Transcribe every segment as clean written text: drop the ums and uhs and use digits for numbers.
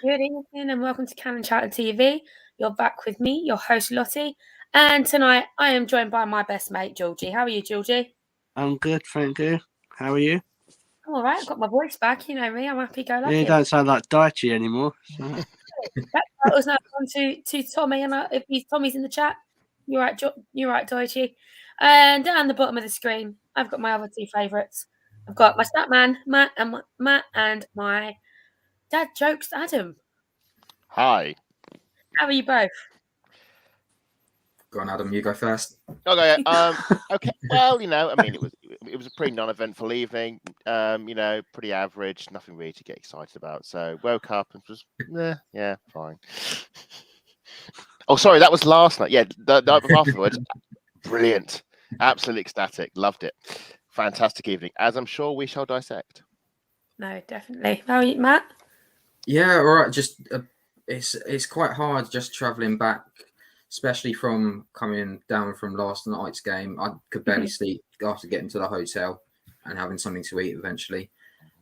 Good evening and welcome to Cannon Chatter TV. You're back with me, your host Lottie, and tonight I am joined by my best mate Georgie. How are you, Georgie? I'm good, thank you. How are you? All right, I've got my voice back. You know me, I'm happy-go-lucky. You don't sound like Daichi anymore. So. That was now on to Tommy, and if Tommy's in the chat, you're right, Daichi. And down the bottom of the screen, I've got my other two favourites. I've got my Statman, Matt, and my Dad Jokes, Adam. Hi. How are you both? Go on, Adam. You go first. Okay. Okay. Well, I mean, it was a pretty non-eventful evening. Pretty average. Nothing really to get excited about. So woke up and was, yeah, fine. Oh, sorry, that was last night. Yeah, afterwards, brilliant, absolutely ecstatic, loved it. Fantastic evening, as I'm sure we shall dissect. No, definitely. How are you, Matt? Yeah, all right. Just it's quite hard just travelling back, especially from coming down from last night's game. I could barely sleep after getting to the hotel and having something to eat eventually.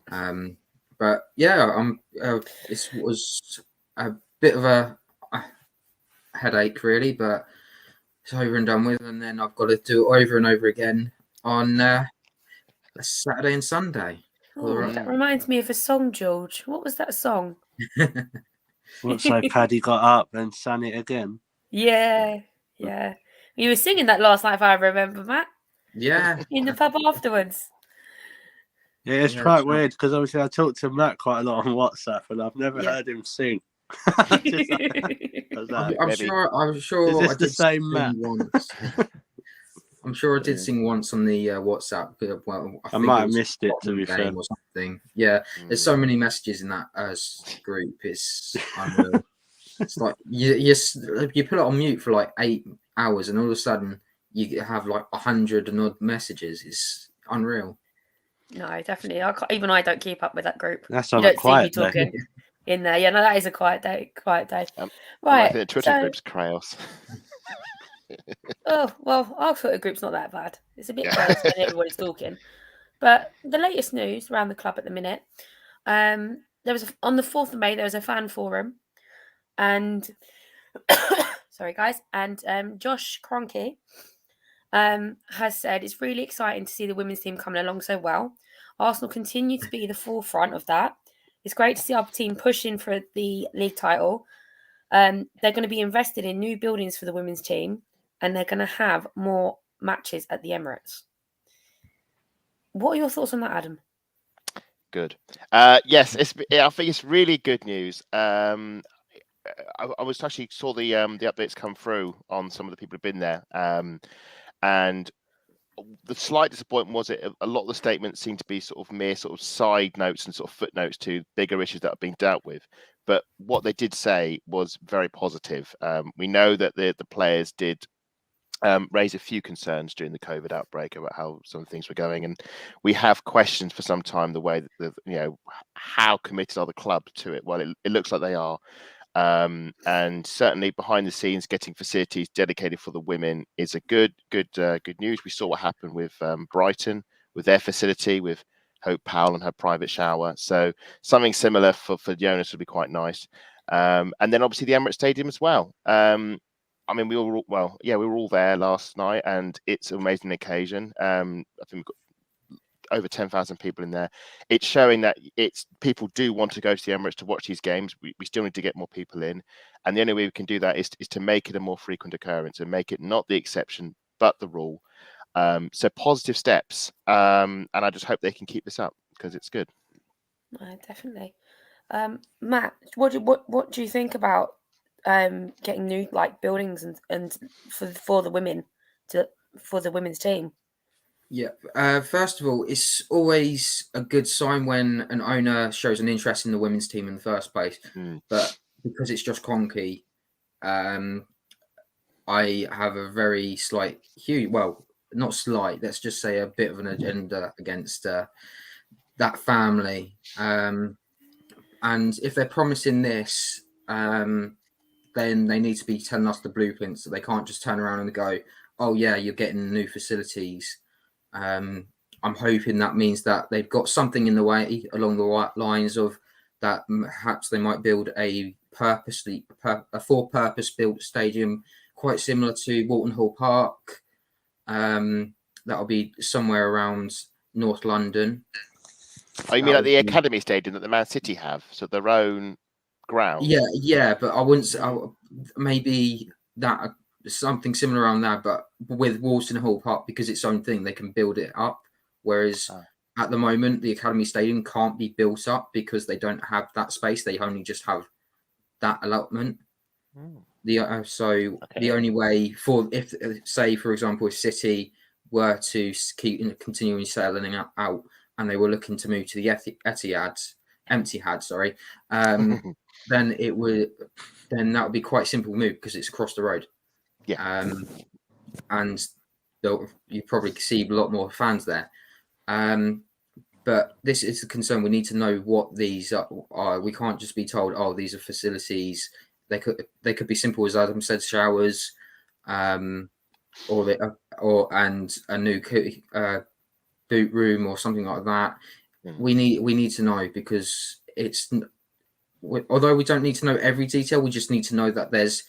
But yeah, it was a bit of a headache really, but it's over and done with. And then I've got to do it over and over again on Saturday and Sunday. Oh, that reminds me of a song, George. What was that song? So Paddy got up and sang it again. Yeah. You were singing that last night, if I remember, Matt. Yeah. In the pub afterwards. Yeah, it's quite weird because obviously I talk to Matt quite a lot on WhatsApp, and I've never heard him sing. I'm sure. Is this the same Matt? I'm sure I did sing once on the WhatsApp. Well, I might have missed it, to be fair. Or something. Yeah, there's so many messages in that group. It's unreal. It's like you put it on mute for like 8 hours, and all of a sudden you have like 100 and odd messages. It's unreal. No, definitely. Even I don't keep up with that group. That's on a quiet day. Talking in there. Yeah, no, that is a quiet day. Right. I think the Twitter group's chaos. Oh, well, our Twitter group's not that bad. It's a bit chaos when everybody's talking. But the latest news around the club at the minute, there was on the 4th of May, there was a fan forum. And, sorry, guys. And Josh Kroenke has said it's really exciting to see the women's team coming along so well. Arsenal continue to be the forefront of that. It's great to see our team pushing for the league title. They're going to be invested in new buildings for the women's team, and they're going to have more matches at the Emirates. What are your thoughts on that, Adam? Good. Yes, I think it's really good news. I was actually saw the updates come through on some of the people who've been there, and the slight disappointment was a lot of the statements seem to be sort of mere sort of side notes and sort of footnotes to bigger issues that are being dealt with. But what they did say was very positive. We know that the players did raise a few concerns during the COVID outbreak about how some things were going, and we have questioned for some time the way that how committed are the club to it. Well, it looks like they are. And certainly behind the scenes, getting facilities dedicated for the women is a good news. We saw what happened with Brighton with their facility with Hope Powell and her private shower. So something similar for the owners would be quite nice. And then obviously the Emirates Stadium as well. I mean, we were all there last night, and it's an amazing occasion. I think we've got over 10,000 people in there. It's showing that people do want to go to the Emirates to watch these games. We still need to get more people in, and the only way we can do that is to make it a more frequent occurrence and make it not the exception but the rule. So positive steps, and I just hope they can keep this up because it's good. Definitely. Matt, what do you think about getting new buildings and for the women for the women's team? Yeah. First of all, it's always a good sign when an owner shows an interest in the women's team in the first place. But because it's Josh Kroenke, I have a very not slight, let's just say a bit of an agenda against that family. And if they're promising this, then they need to be telling us the blueprints. So they can't just turn around and go, oh yeah, you're getting new facilities. I'm hoping that means that they've got something in the way along the right lines of that perhaps they might build a for-purpose built stadium quite similar to Walton Hall Park. That'll be somewhere around North London. Oh, you mean like the Academy Stadium that the Man City have, so their own ground? Yeah, but I wouldn't say, maybe that something similar around that, but with Walton Hall Park, because it's own thing, they can build it up. Whereas at the moment, the Academy Stadium can't be built up because they don't have that space. They only just have that allotment. The only way for, if say for example, if City were to keep continuing selling out and they were looking to move to the Etihad, then that would be quite a simple move because it's across the road. And you probably see a lot more fans there. But this is the concern. We need to know what these are. We can't just be told, oh, these are facilities. They could be simple as Adam said, showers, and a new boot room or something like that. We need to know, because it's, although we don't need to know every detail, we just need to know that there's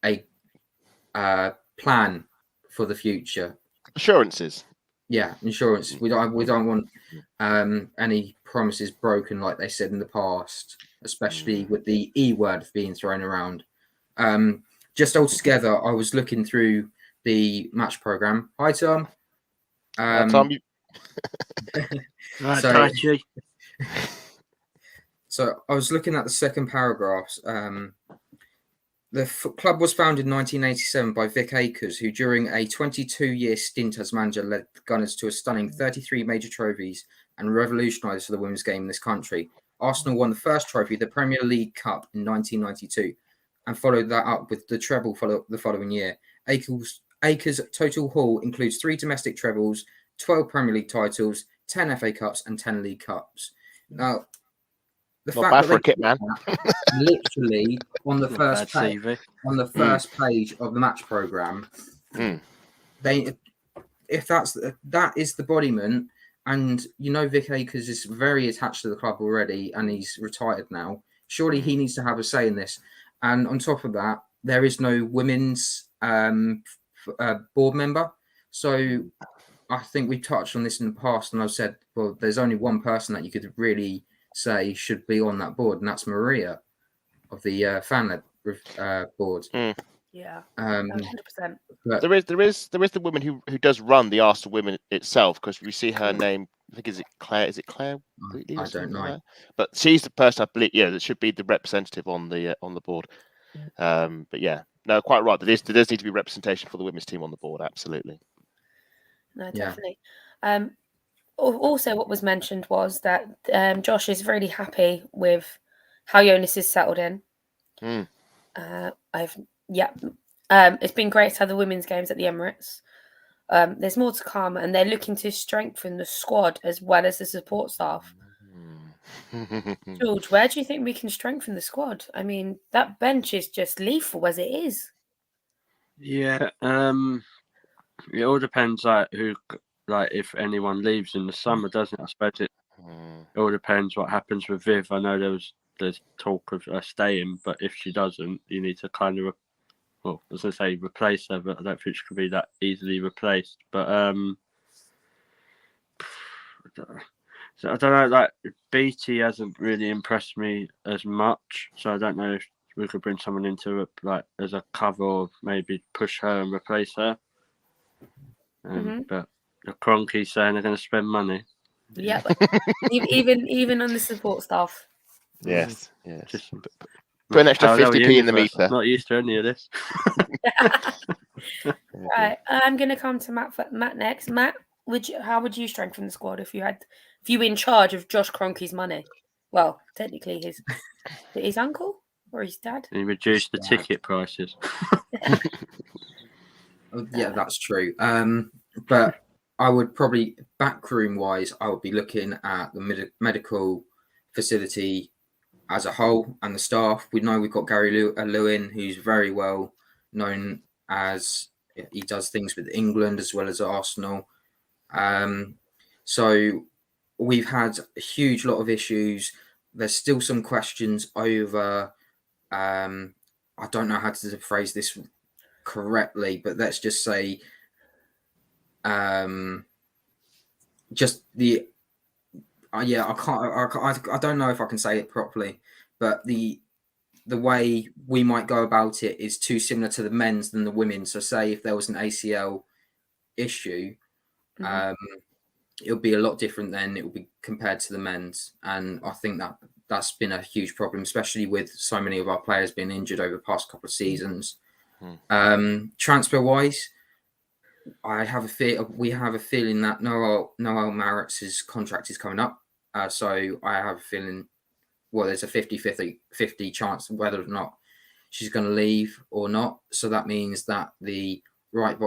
a plan for the future. Assurances. Yeah, insurance. We don't want any promises broken like they said in the past, especially with the E word being thrown around. Just altogether, I was looking through the match program. Hi, Tom. Tom, you... So I was looking at the second paragraphs. The club was founded in 1987 by Vic Akers, who during a 22-year stint as manager led the Gunners to a stunning 33 major trophies and revolutionised the women's game in this country. Arsenal won the first trophy, the Premier League Cup, in 1992, and followed that up with the treble the following year. Akers' total haul includes 3 domestic trebles, 12 Premier League titles, 10 FA Cups and 10 League Cups. Now, the Not fact bad that for a kit man. literally on the first page of the match program, that is the bodiment, and Vic Akers is very attached to the club already, and he's retired now. Surely he needs to have a say in this. And on top of that, there is no women's board member. So I think we touched on this in the past, and I've said, well, there's only one person that you could really say should be on that board, and that's Maria of the fan-led board. Yeah, 100%. There is the woman who does run the Arsenal women itself, because we see her name. I think is it Claire Wheatley? I don't know, like, but she's the person I believe. Yeah, that should be the representative on the board. But yeah, no, quite right. There does need to be representation for the women's team on the board. Absolutely. No, definitely. Also, what was mentioned was that Josh is really happy with how Jonas is settled in. It's been great to have the women's games at the Emirates. There's more to come, and they're looking to strengthen the squad as well as the support staff. George, where do you think we can strengthen the squad? I mean, that bench is just lethal as it is. Yeah, it all depends, if anyone leaves in the summer, doesn't it? I suppose it all depends what happens with Viv. I know there's talk of her staying, but if she doesn't, you need to kind of, replace her, but I don't think she can be that easily replaced. But so I don't know, Beattie hasn't really impressed me as much, so I don't know if we could bring someone into it, as a cover, or maybe push her and replace her. But the Kroenke's saying they're going to spend money. Yeah, even on the support staff. Yes. Just put an extra 50p in the meter. I'm not used to any of this. Right, I'm going to come to Matt next. Matt, how would you strengthen the squad if you were in charge of Josh Kroenke's money? Well, technically his uncle or his dad. And he reduced the ticket prices. Yeah, that's true. But I would probably, backroom wise, I would be looking at the medical facility as a whole and the staff. We know we've got Gary Lewin, who's very well known as he does things with England as well as Arsenal. So we've had a huge lot of issues there's still some questions over. I don't know how to phrase this correctly, but let's just say, just the yeah, I don't know if I can say it properly, but the way we might go about it is too similar to the men's than the women. So, say if there was an ACL issue, it'll be a lot different than it will be compared to the men's, and I think that's been a huge problem, especially with so many of our players being injured over the past couple of seasons. Transfer wise, we have a feeling that Noel Marritz's contract is coming up, so I have a feeling, well, there's a 50-50 chance whether or not she's going to leave or not. So that means that the right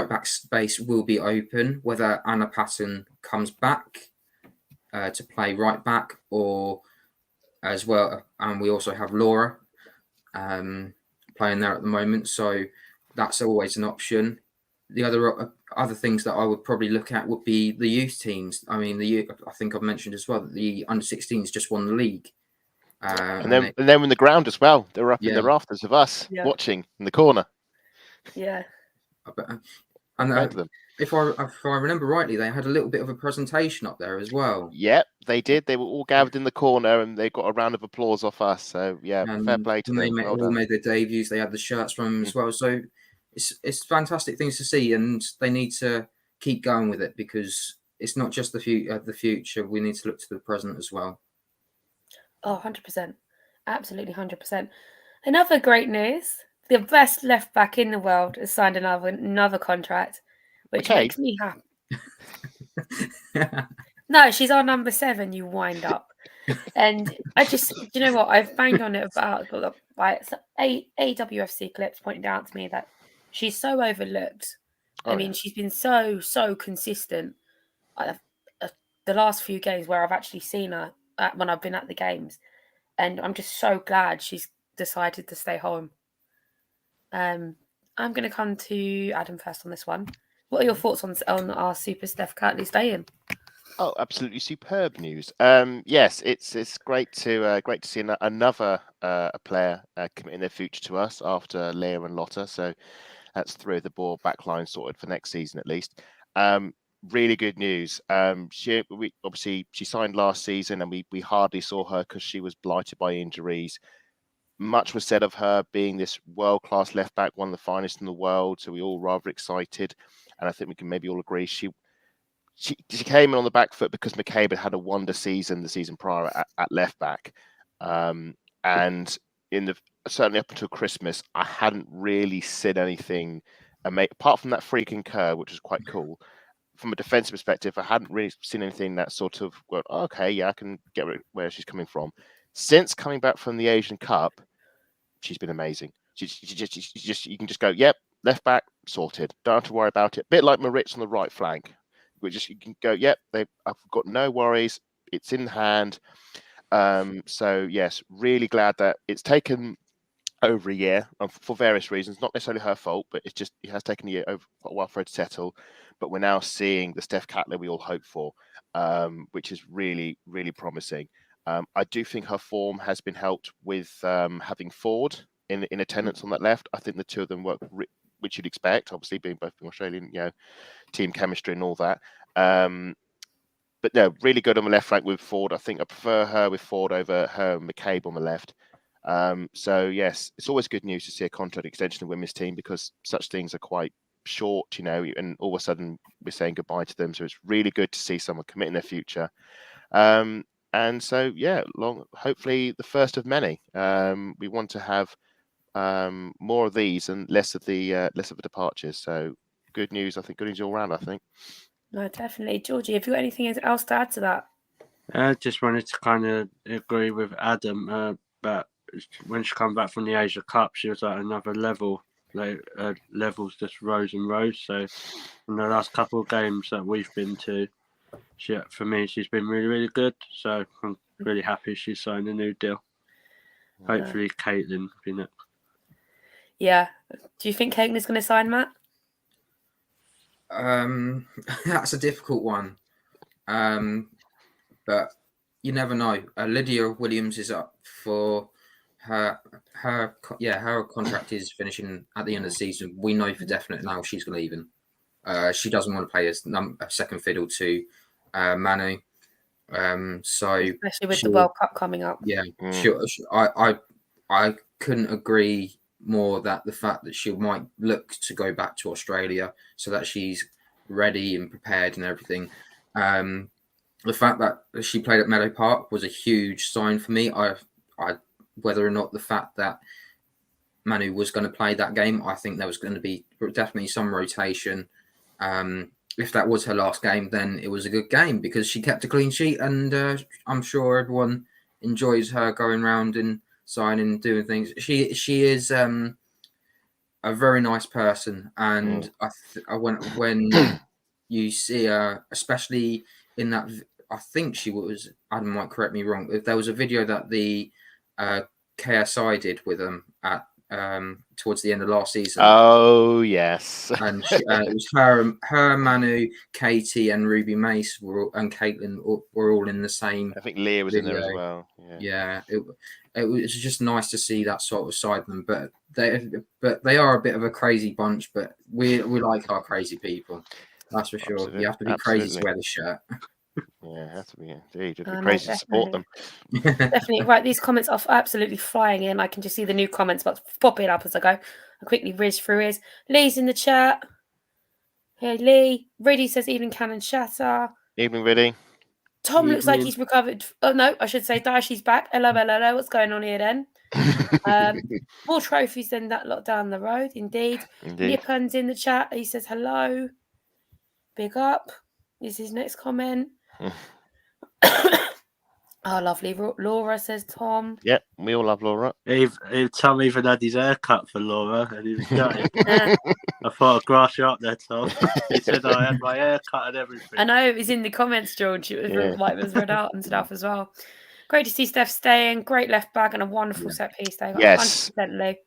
back space will be open, whether Anna Patton comes back to play right back, or as well, and we also have Laura playing there at the moment, so that's always an option. The other things that I would probably look at would be the youth teams. I mean, I think I've mentioned as well that the under-16s just won the league. And then in the ground as well, they were up in the rafters of us watching in the corner. Yeah. And if I remember rightly, they had a little bit of a presentation up there as well. Yep, they did. They were all gathered in the corner, and they got a round of applause off us. So yeah, fair play to them. They all made their debuts. They had the shirts from them as well. So it's fantastic things to see, and they need to keep going with it, because it's not just the future. We need to look to the present as well. Oh, 100%. Absolutely 100%. Another great news. The best left back in the world has signed another contract, which makes me happy. No, she's our number 7, you wind up. And I just, you know what? I've banged on it about AWFC clips pointing out to me that she's so overlooked. I mean, she's been so consistent. The last few games where I've actually seen her when I've been at the games, and I'm just so glad she's decided to stay home. I'm going to come to Adam first on this one. What are your thoughts on our Super Steph currently staying? Oh, absolutely superb news. Yes, it's great to see another player committing their future to us after Leah and Lotta. So that's 3 of the ball backline sorted for next season at least. Really good news. She signed last season, and we hardly saw her because she was blighted by injuries. Much was said of her being this world-class left back, one of the finest in the world. So we all rather excited, and I think we can maybe all agree she came in on the back foot because McCabe had a wonder season the season prior at left back, and certainly up until Christmas, I hadn't really seen anything apart from that freaking curve, which was quite cool. From a defensive perspective, I hadn't really seen anything that sort of, well, okay, yeah, I can get where she's coming from. Since coming back from the Asian Cup, she's been amazing. You can just go, yep, left back sorted. Don't have to worry about it. A bit like Maritz on the right flank. You can go, yep, I've got no worries. It's in hand. So yes, really glad that it's taken over a year for various reasons, not necessarily her fault, but it has taken a year over a while for her to settle. But we're now seeing the Steph Cattler we all hope for, which is really, really promising. I do think her form has been helped with having Ford in attendance on that left. I think the two of them work, which you'd expect, obviously being both Australian, team chemistry and all that. But no, really good on the left flank with Ford. I think I prefer her with Ford over her and McCabe on the left. So yes, it's always good news to see a contract extension of the women's team, because such things are quite short, and all of a sudden we're saying goodbye to them. So it's really good to see someone committing their future. And so yeah, hopefully the first of many. We want to have more of these and less of the departures. So good news. I think good news all round. I think. No, definitely, Georgie. Have you got anything else to add to that? I just wanted to kind of agree with Adam. But when she came back from the Asia Cup, she was at another level. Levels just rose and rose. So in the last couple of games that we've been to, for me, she's been really, really good. So I'm really happy she signed a new deal. Hopefully, Caitlin will be next. Yeah. Do you think Caitlin's going to sign, Matt? That's a difficult one. But you never know. Lydia Williams is up for her contract is finishing at the end of the season. We know for definite now she's leaving. She doesn't want to play as a second fiddle to Manu. So especially with the World Cup coming up. Yeah, I couldn't agree more that the fact that she might look to go back to Australia so that she's ready and prepared and everything. The fact that she played at Meadow Park was a huge sign for me. I whether or not the fact that Manu was going to play that game, I think there was going to be definitely some rotation. If that was her last game, then it was a good game because she kept a clean sheet, and I'm sure everyone enjoys her going around and signing and doing things. She is a very nice person, and when you see her, especially in that, I think she was. Adam might correct me wrong. If there was a video that the KSI did with them at towards the end of last season. Oh yes, and it was her, Manu, Katie, and Ruby Mace and Caitlin were all in the same. I think Leah was video. In there as well. Yeah, it was just nice to see that sort of side of them. But they are a bit of a crazy bunch. But we like our crazy people. That's for sure. Absolutely. You have to be crazy to wear the shirt. Yeah, it has to be indeed. It'd be crazy to support them. Definitely. Right, these comments are absolutely flying in. I can just see the new comments popping up as I go. I quickly whiz through his. Lee's in the chat. Hey, Lee. Riddy says evening Cannon Shatter. Evening, Riddy. Tom looks like he's recovered. Oh, no, I should say Dashi's back. Hello. What's going on here then? More trophies than that lot down the road. Indeed. Nippon's in the chat. He says hello. Big up. Is his next comment. Oh, lovely. Laura says Tom. Yep, we all love Laura. Tom even had his hair cut for Laura, and he was gutted. I thought I'd grass you up there, Tom. He said I had my hair cut and everything. I know, it was in the comments, George. It was read out and stuff as well. Great to see Steph staying. Great left back and a wonderful set piece there. Yes. 100% Lee.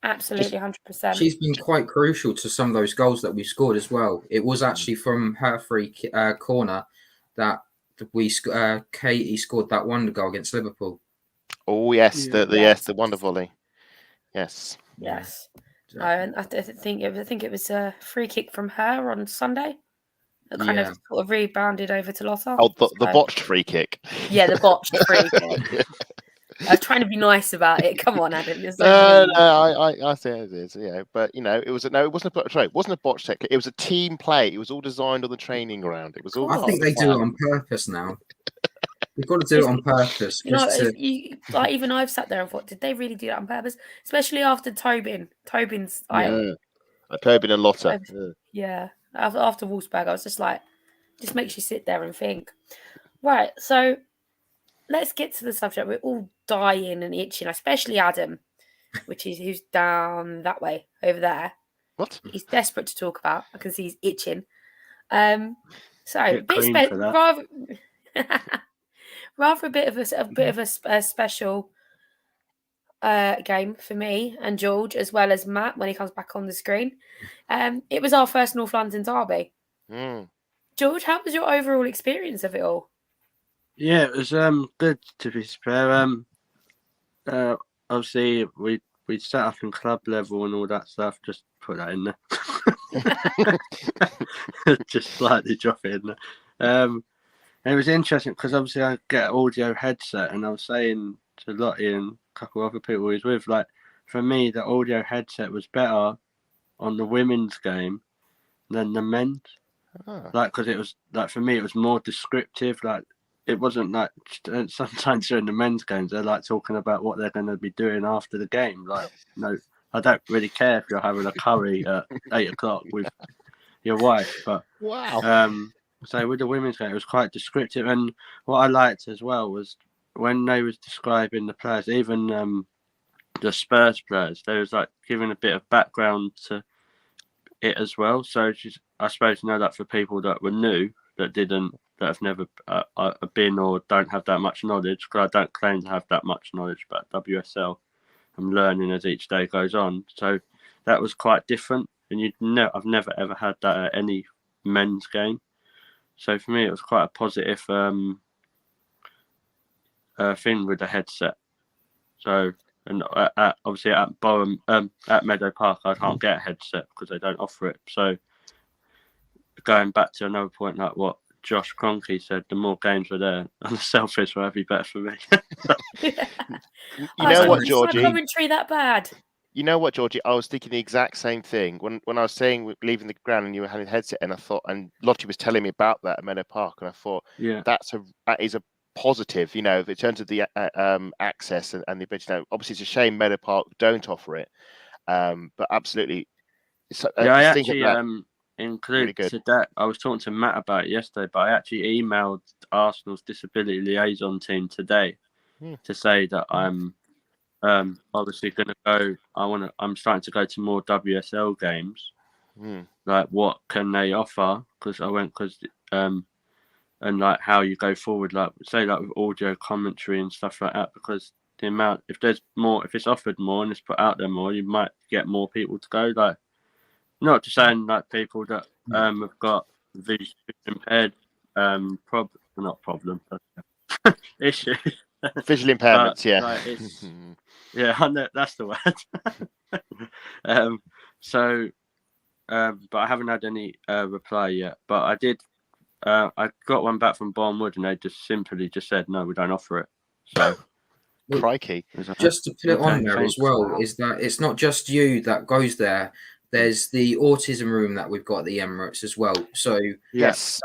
Absolutely, 100%. She's been quite crucial to some of those goals that we scored as well. It was actually from her free corner that Katie scored that wonder goal against Liverpool. Oh yes, the wonder volley. Yes. Yes. No, and I think it was a free kick from her on Sunday. That kind of sort of rebounded over to Lotta. Oh, the botched free kick. Yeah, the botched free kick. I was trying to be nice about it. Come on, Adam. I say it is. Yeah, but it wasn't a wasn't a botched technique. It was a team play. It was all designed on the training ground. It was all. I think they do it on purpose now. You've got to do it on purpose. Even I've sat there and thought, did they really do that on purpose? Especially after Tobin's. Tobin and Lotta. Yeah. After Wolfsburg, I was just like, just makes you sit there and think. Right, so let's get to the subject. We're all dying and itching, especially Adam, who's down that way over there. What? He's desperate to talk about because he's itching. Rather a bit of a special game for me and George, as well as Matt when he comes back on the screen. It was our first North London derby. George, how was your overall experience of it all? Yeah, it was good, to be fair. Obviously we set up in club level and all that stuff. Just put that in there. Just slightly drop it in there. It was interesting because obviously I get an audio headset, and I was saying to Lottie and a couple of other people he was with, like, for me the audio headset was better on the women's game than the men's. Like, because it was like, for me it was more descriptive. Like, it wasn't like sometimes during the men's games they're like talking about what they're going to be doing after the game. Like, no, I don't really care if you're having a curry at 8:00 with your wife. But so with the women's game, it was quite descriptive. And what I liked as well was when they was describing the players, even the Spurs players, they was like giving a bit of background to it as well. So I suppose that for people that were new, that have never been or don't have that much knowledge, because I don't claim to have that much knowledge about WSL. I'm learning as each day goes on. So that was quite different. And I've never ever had that at any men's game. So for me, it was quite a positive thing with the headset. So, and obviously at at Meadow Park, I can't get a headset because they don't offer it. So, going back to another point, like what Josh Kroenke said, the more games were there on the selfish, will be better for me. You know what, Georgie? Commentary that bad. You know what, Georgie? I was thinking the exact same thing when I was saying leaving the ground and you were having a headset, and I thought, and Lottie was telling me about that at Meadow Park, and I thought, that is a positive, in terms of the access and the ability. Obviously, it's a shame Meadow Park don't offer it, but absolutely. I actually included that. I was talking to Matt about it yesterday, but I actually emailed Arsenal's disability liaison team today to say that I'm obviously going to go. I'm starting to go to more WSL games. Like, what can they offer? And like how you go forward, like say like with audio commentary and stuff like that. Because the amount, if it's offered more and it's put out there more, you might get more people to go. Like, not just saying like people that have got visually impaired issue. Visual impairments, yeah. Like, I know that's the word. But I haven't had any reply yet. But I did. I got one back from Bournemouth, and they just simply said no, we don't offer it. So, crikey! Just to put it on there as well, is that it's not just you that goes there. There's the autism room that we've got at the Emirates as well. So yes,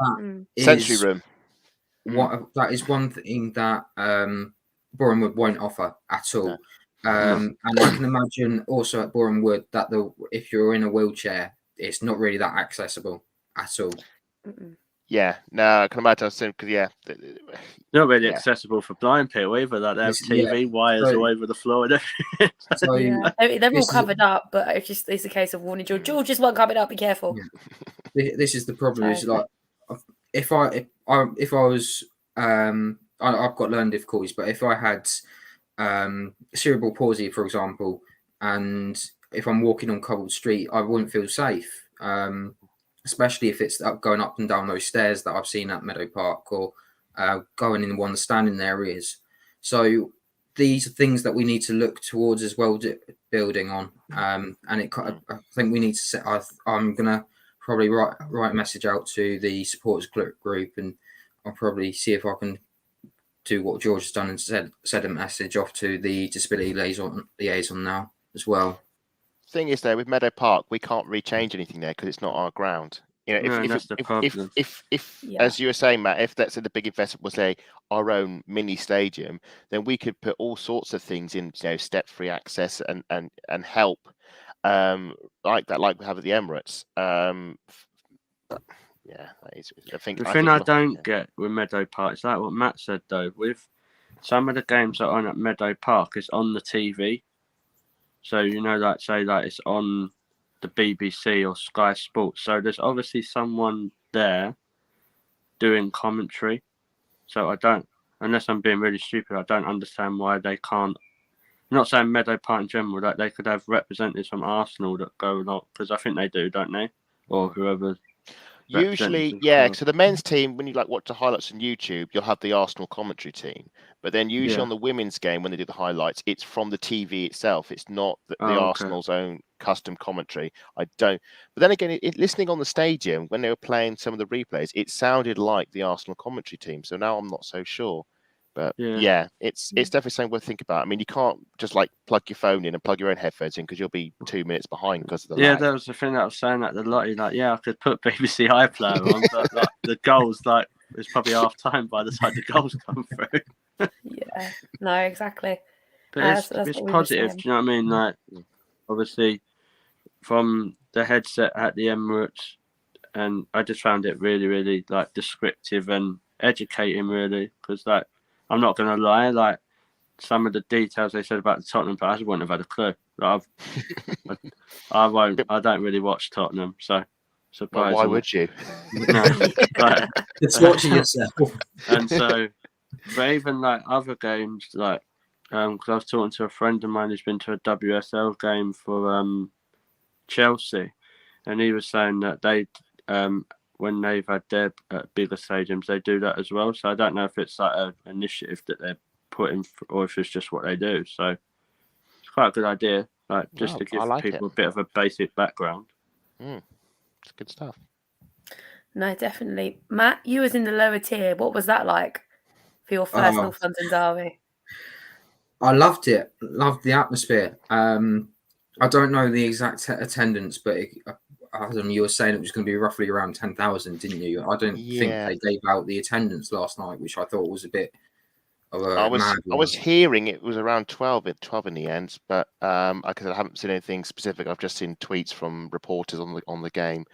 sensory room. That is one thing that Bournemouth won't offer at all. And I can imagine also at Bournemouth that if you're in a wheelchair, it's not really that accessible at all. Yeah, no, I can imagine because not really accessible for blind people either. Like, they have TV wires all over the floor and everything. They're all covered up, but it's a case of warning George just won't cover it up. Be careful. Yeah. This is the problem. Is like if I was I've got learning difficulties, but if I had cerebral palsy, for example, and if I'm walking on cobbled street, I wouldn't feel safe. Especially if it's going up and down those stairs that I've seen at Meadow Park, or going in one of the standing areas. So these are things that we need to look towards as well, building on. And I think we need to set. I'm gonna probably write a message out to the supporters group, and I'll probably see if I can do what George has done and send a message off to the disability liaison now as well. Thing is, though, with Meadow Park, we can't really change anything there because it's not our ground. If as you were saying, Matt, if that's the big investment was our own mini stadium, then we could put all sorts of things in, step-free access and help like that, like we have at the Emirates. I don't get with Meadow Park is like what Matt said though. With some of the games that are on at Meadow Park, it's on the TV. So, like say like it's on the BBC or Sky Sports. So there's obviously someone there doing commentary. So I don't, unless I'm being really stupid, I don't understand why they can't. I'm not saying Meadow Park in general, like they could have representatives from Arsenal that go along, because I think they do, don't they? Or whoever. Usually, yeah. So the men's team, when you watch the highlights on YouTube, you'll have the Arsenal commentary team. But then usually on the women's game, when they do the highlights, it's from the TV itself. It's not the Arsenal's own custom commentary. I don't. But then again, listening on the stadium when they were playing some of the replays, it sounded like the Arsenal commentary team. So now I'm not so sure. But it's definitely something worth thinking about. I mean, you can't just plug your phone in and plug your own headphones in because you'll be 2 minutes behind because of the lag. That was the thing that I was saying at the lottery. I could put BBC iPlayer on, but the goals, it's probably half time by the time the goals come through. No, exactly. But it's positive. Do you know what I mean? Obviously, from the headset at the Emirates, and I just found it really, really descriptive and educating, really, because I'm not going to lie, some of the details they said about the Tottenham players, I wouldn't have had a clue. I don't really watch Tottenham, so surprisingly. Well, why would you? No, it's watching yourself. And so, but even other games, because I was talking to a friend of mine who's been to a WSL game for Chelsea, and he was saying that they when they've had their bigger stadiums, they do that as well. So I don't know if it's an initiative that they're put in, or if it's just what they do. So it's quite a good idea, like just to give people a bit of a basic background. It's good stuff. No, definitely. Matt, you was in the lower tier. What was that like for your first North London derby? I loved it. Loved the atmosphere. I don't know the exact attendance, but Adam, you were saying it was going to be roughly around 10,000, didn't you? I don't think they gave out the attendance last night, which I thought was a bit of a mad one. I was hearing it was around 12 in the end, but like I said, I haven't seen anything specific. I've just seen tweets from reporters on the game.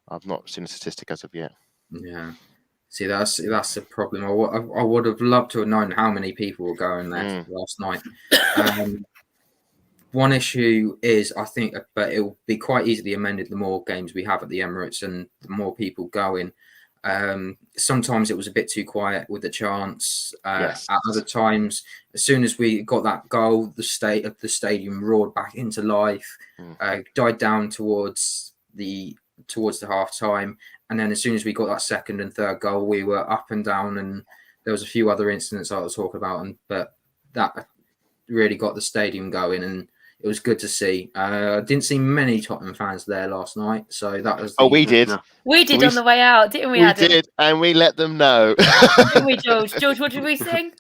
I've not seen a statistic as of yet. Yeah. See, that's the problem. I would have loved to have known how many people were going there last night. One issue is, I think, but it will be quite easily amended the more games we have at the Emirates and the more people going. Sometimes it was a bit too quiet with the chants. At other times, as soon as we got that goal, the stadium roared back into life, died down towards the half time. And then as soon as we got that second and third goal, we were up and down, and there was a few other incidents I was talking about, but that really got the stadium going, and it was good to see. I didn't see many Tottenham fans there last night, so that was. We did. We did on the way out, didn't we? We did, and we let them know. Didn't we, George? George, what did we sing?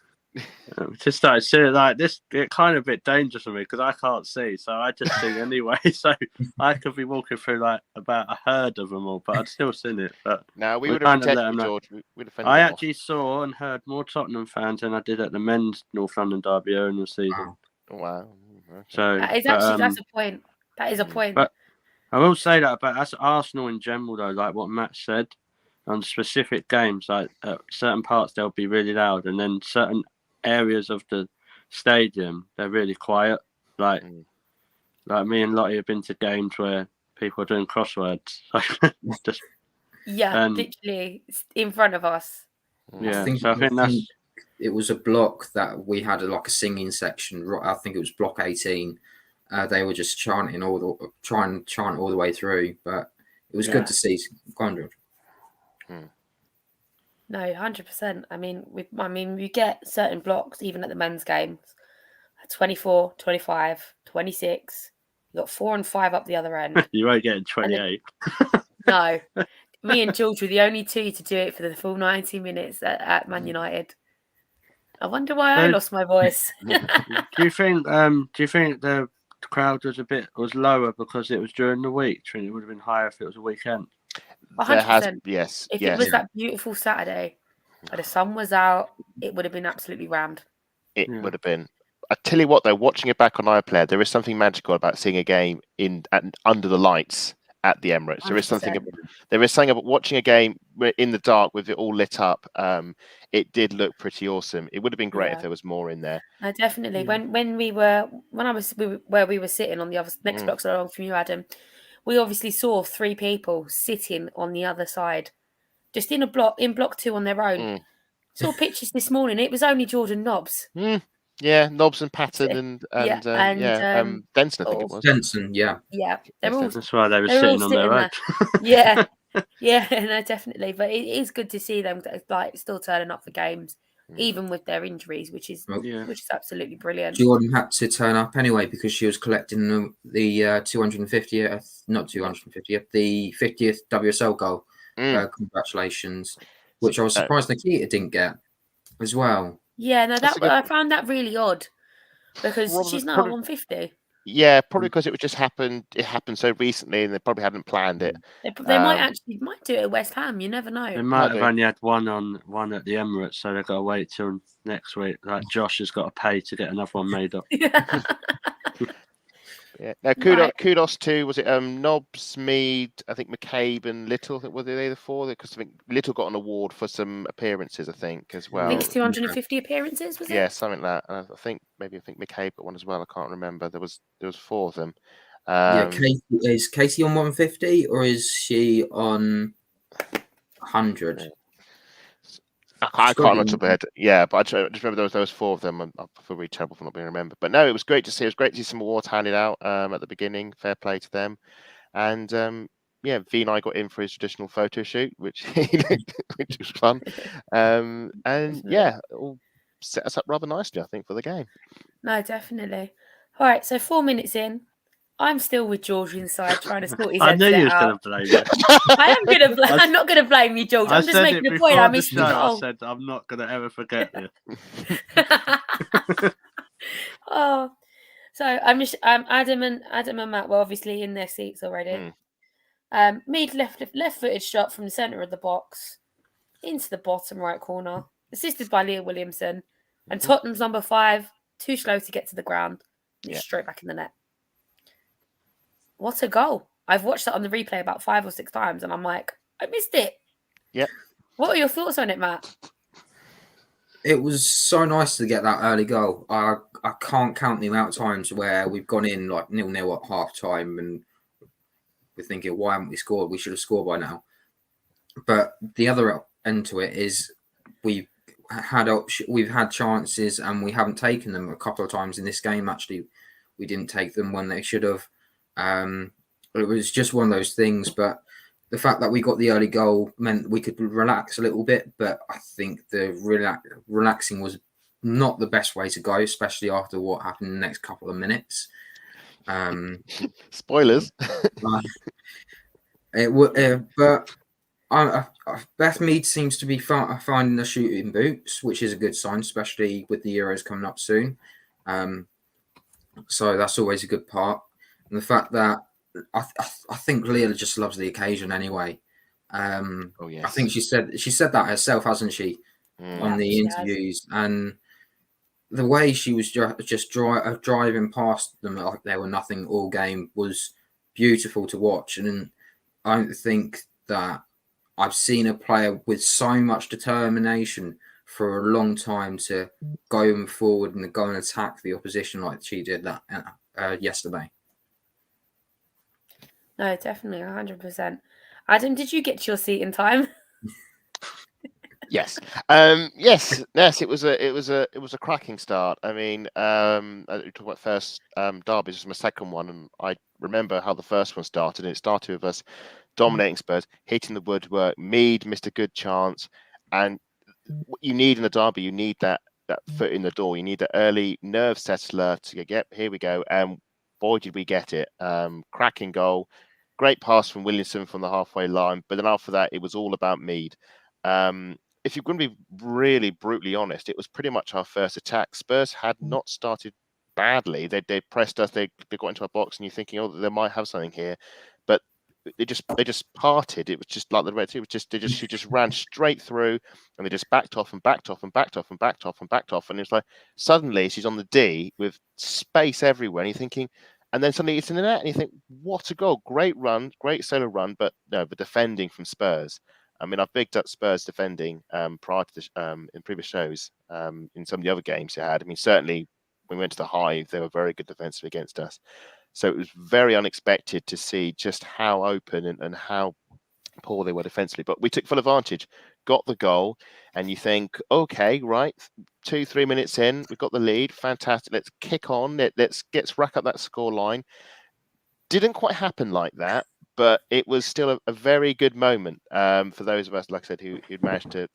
Just started seeing like this. It's kind of a bit dangerous for me because I can't see, so I just sing anyway. So I could be walking through like about a herd of them all, but I'd still sing it. But no, we would have protected you, George. I actually saw and heard more Tottenham fans than I did at the men's North London derby earlier in the season. Wow. Okay. So that is actually that's a point. That is a point. But I will say that about Arsenal in general, though, like what Matt said, on specific games, like at certain parts they'll be really loud, and then certain areas of the stadium they're really quiet. Like me and Lottie have been to games where people are doing crosswords. Just literally in front of us. Yeah, I think that's. It was a block that we had like a singing section. I think it was block 18. They were just chanting trying to chant all the way through, but it was good to see. Go on, George. No, 100%. I mean, we get certain blocks even at the men's games. 24, 25, 26. You got 4 and 5 up the other end. You won't get 28. No, me and George were the only two to do it for the full 90 minutes at Man United. I wonder why I lost my voice. Do you think the crowd was lower because it was during the week? Do you think it would have been higher if it was a weekend? 100%. Yes. If it was that beautiful Saturday, where the sun was out, it would have been absolutely rammed. It would have been. I tell you what, though, watching it back on iPlayer, there is something magical about seeing a game under the lights at the Emirates. 100%. There is something about watching a game in the dark with it all lit up. It did look pretty awesome. It would have been great if there was more in there. No, definitely. When we were where we were sitting on the other next blocks along from you, Adam, we obviously saw 3 people sitting on the other side, just in block 2 on their own. Saw pictures this morning. It was only Jordan Nobbs. Yeah, Nobbs and Patton and Denson, I think it was. Denson, yeah. Yeah. That's why they were sitting on their own. Yeah. Yeah, no, definitely. But it is good to see them like still turning up for games, even with their injuries, which is absolutely brilliant. Jordan had to turn up anyway because she was collecting the 250th, not 250th, the 50th WSL goal. Congratulations, which I was surprised Nikita didn't get as well. Yeah, no, I found that really odd because she's not 150. Yeah, probably because it happened so recently, and they probably hadn't planned it. They might do it at West Ham. You never know. They might have only had one at the Emirates, so they've got to wait till next week. Like Josh has got to pay to get another one made up. Yeah. Now, kudos to Nobbs, Mead, I think McCabe and Little. Were they the 4? Because I think Little got an award for some appearances, I think, as well. I think it's 250 appearances, was it? Yeah, something like that. And I think McCabe got one as well. I can't remember. There was 4 of them. Is Casey on 150 or is she on 100? I can't remember the head. Yeah, but I just remember there was 4 of them. I feel really terrible for not being remembered. But no, it was great to see. It was great to see some awards handed out at the beginning. Fair play to them. And V and I got in for his traditional photo shoot, which was fun. set us up rather nicely, I think, for the game. No, definitely. All right, so 4 minutes in, I'm still with George inside trying to sort his I knew headset you was out. going to blame you. I am going to blame. I'm not going to blame you, George. I'm I just said making it a point. before I the missed show. the I goal. said I'm not going to ever forget this. Oh, so Adam and Matt were obviously in their seats already. Mead left-footed shot from the centre of the box into the bottom right corner, assisted by Leah Williamson, and Tottenham's number 5 too slow to get to the ground, straight back in the net. What a goal! I've watched that on the replay about 5 or 6 times, and I'm like, I missed it. Yep. What are your thoughts on it, Matt? It was so nice to get that early goal. I can't count the amount of times where we've gone in like 0-0 at half time and we're thinking, why haven't we scored? We should have scored by now. But the other end to it is we've had chances and we haven't taken them a couple of times in this game. Actually, we didn't take them when they should have. It was just one of those things. But the fact that we got the early goal meant we could relax a little bit. But I think the relaxing was not the best way to go, especially after what happened in the next couple of minutes. Spoilers. But Beth Mead seems to be finding the shooting boots, which is a good sign, especially with the Euros coming up soon. So that's always a good part. And the fact that I think Leah just loves the occasion anyway. Yes. I think she said that herself, hasn't she, on the interviews? And the way she was just driving past them like they were nothing all game was beautiful to watch. And I don't think that I've seen a player with so much determination for a long time to go forward and go and attack the opposition like she did that yesterday. No, definitely, 100%. Adam, did you get to your seat in time? Yes. Yes. It was a cracking start. I mean, you talk about first derby. This was my second one, and I remember how the first one started. And it started with us dominating Spurs, hitting the woodwork. Mead missed a good chance, and what you need in a derby, you need that foot in the door. You need the early nerve settler to get. Here we go, and boy, did we get it! Cracking goal, great pass from Williamson from the halfway line. But then after that, it was all about Mead. If you're going to be really brutally honest, it was pretty much our first attack. Spurs had not started badly. They pressed us. They got into our box, and you're thinking, oh, they might have something here, but they just parted. It was just like the Red Sea. She just ran straight through, and they just backed off and backed off and backed off and backed off and backed off. And it's like suddenly she's on the D with space everywhere, and you're thinking, and then suddenly it's in the net, and you think, what a goal! Great run, great solo run, but no, the defending from Spurs. I mean, I've bigged up Spurs defending prior to this, in previous shows, in some of the other games they had. I mean, certainly when we went to the Hive, they were very good defensively against us. So it was very unexpected to see just how open and how poor they were defensively. But we took full advantage, got the goal, and you think, okay, right, 2-3 minutes in, we've got the lead, fantastic. Let's kick on. Let's rack up that score line. Didn't quite happen like that, but it was still a very good moment for those of us, like I said, who'd managed to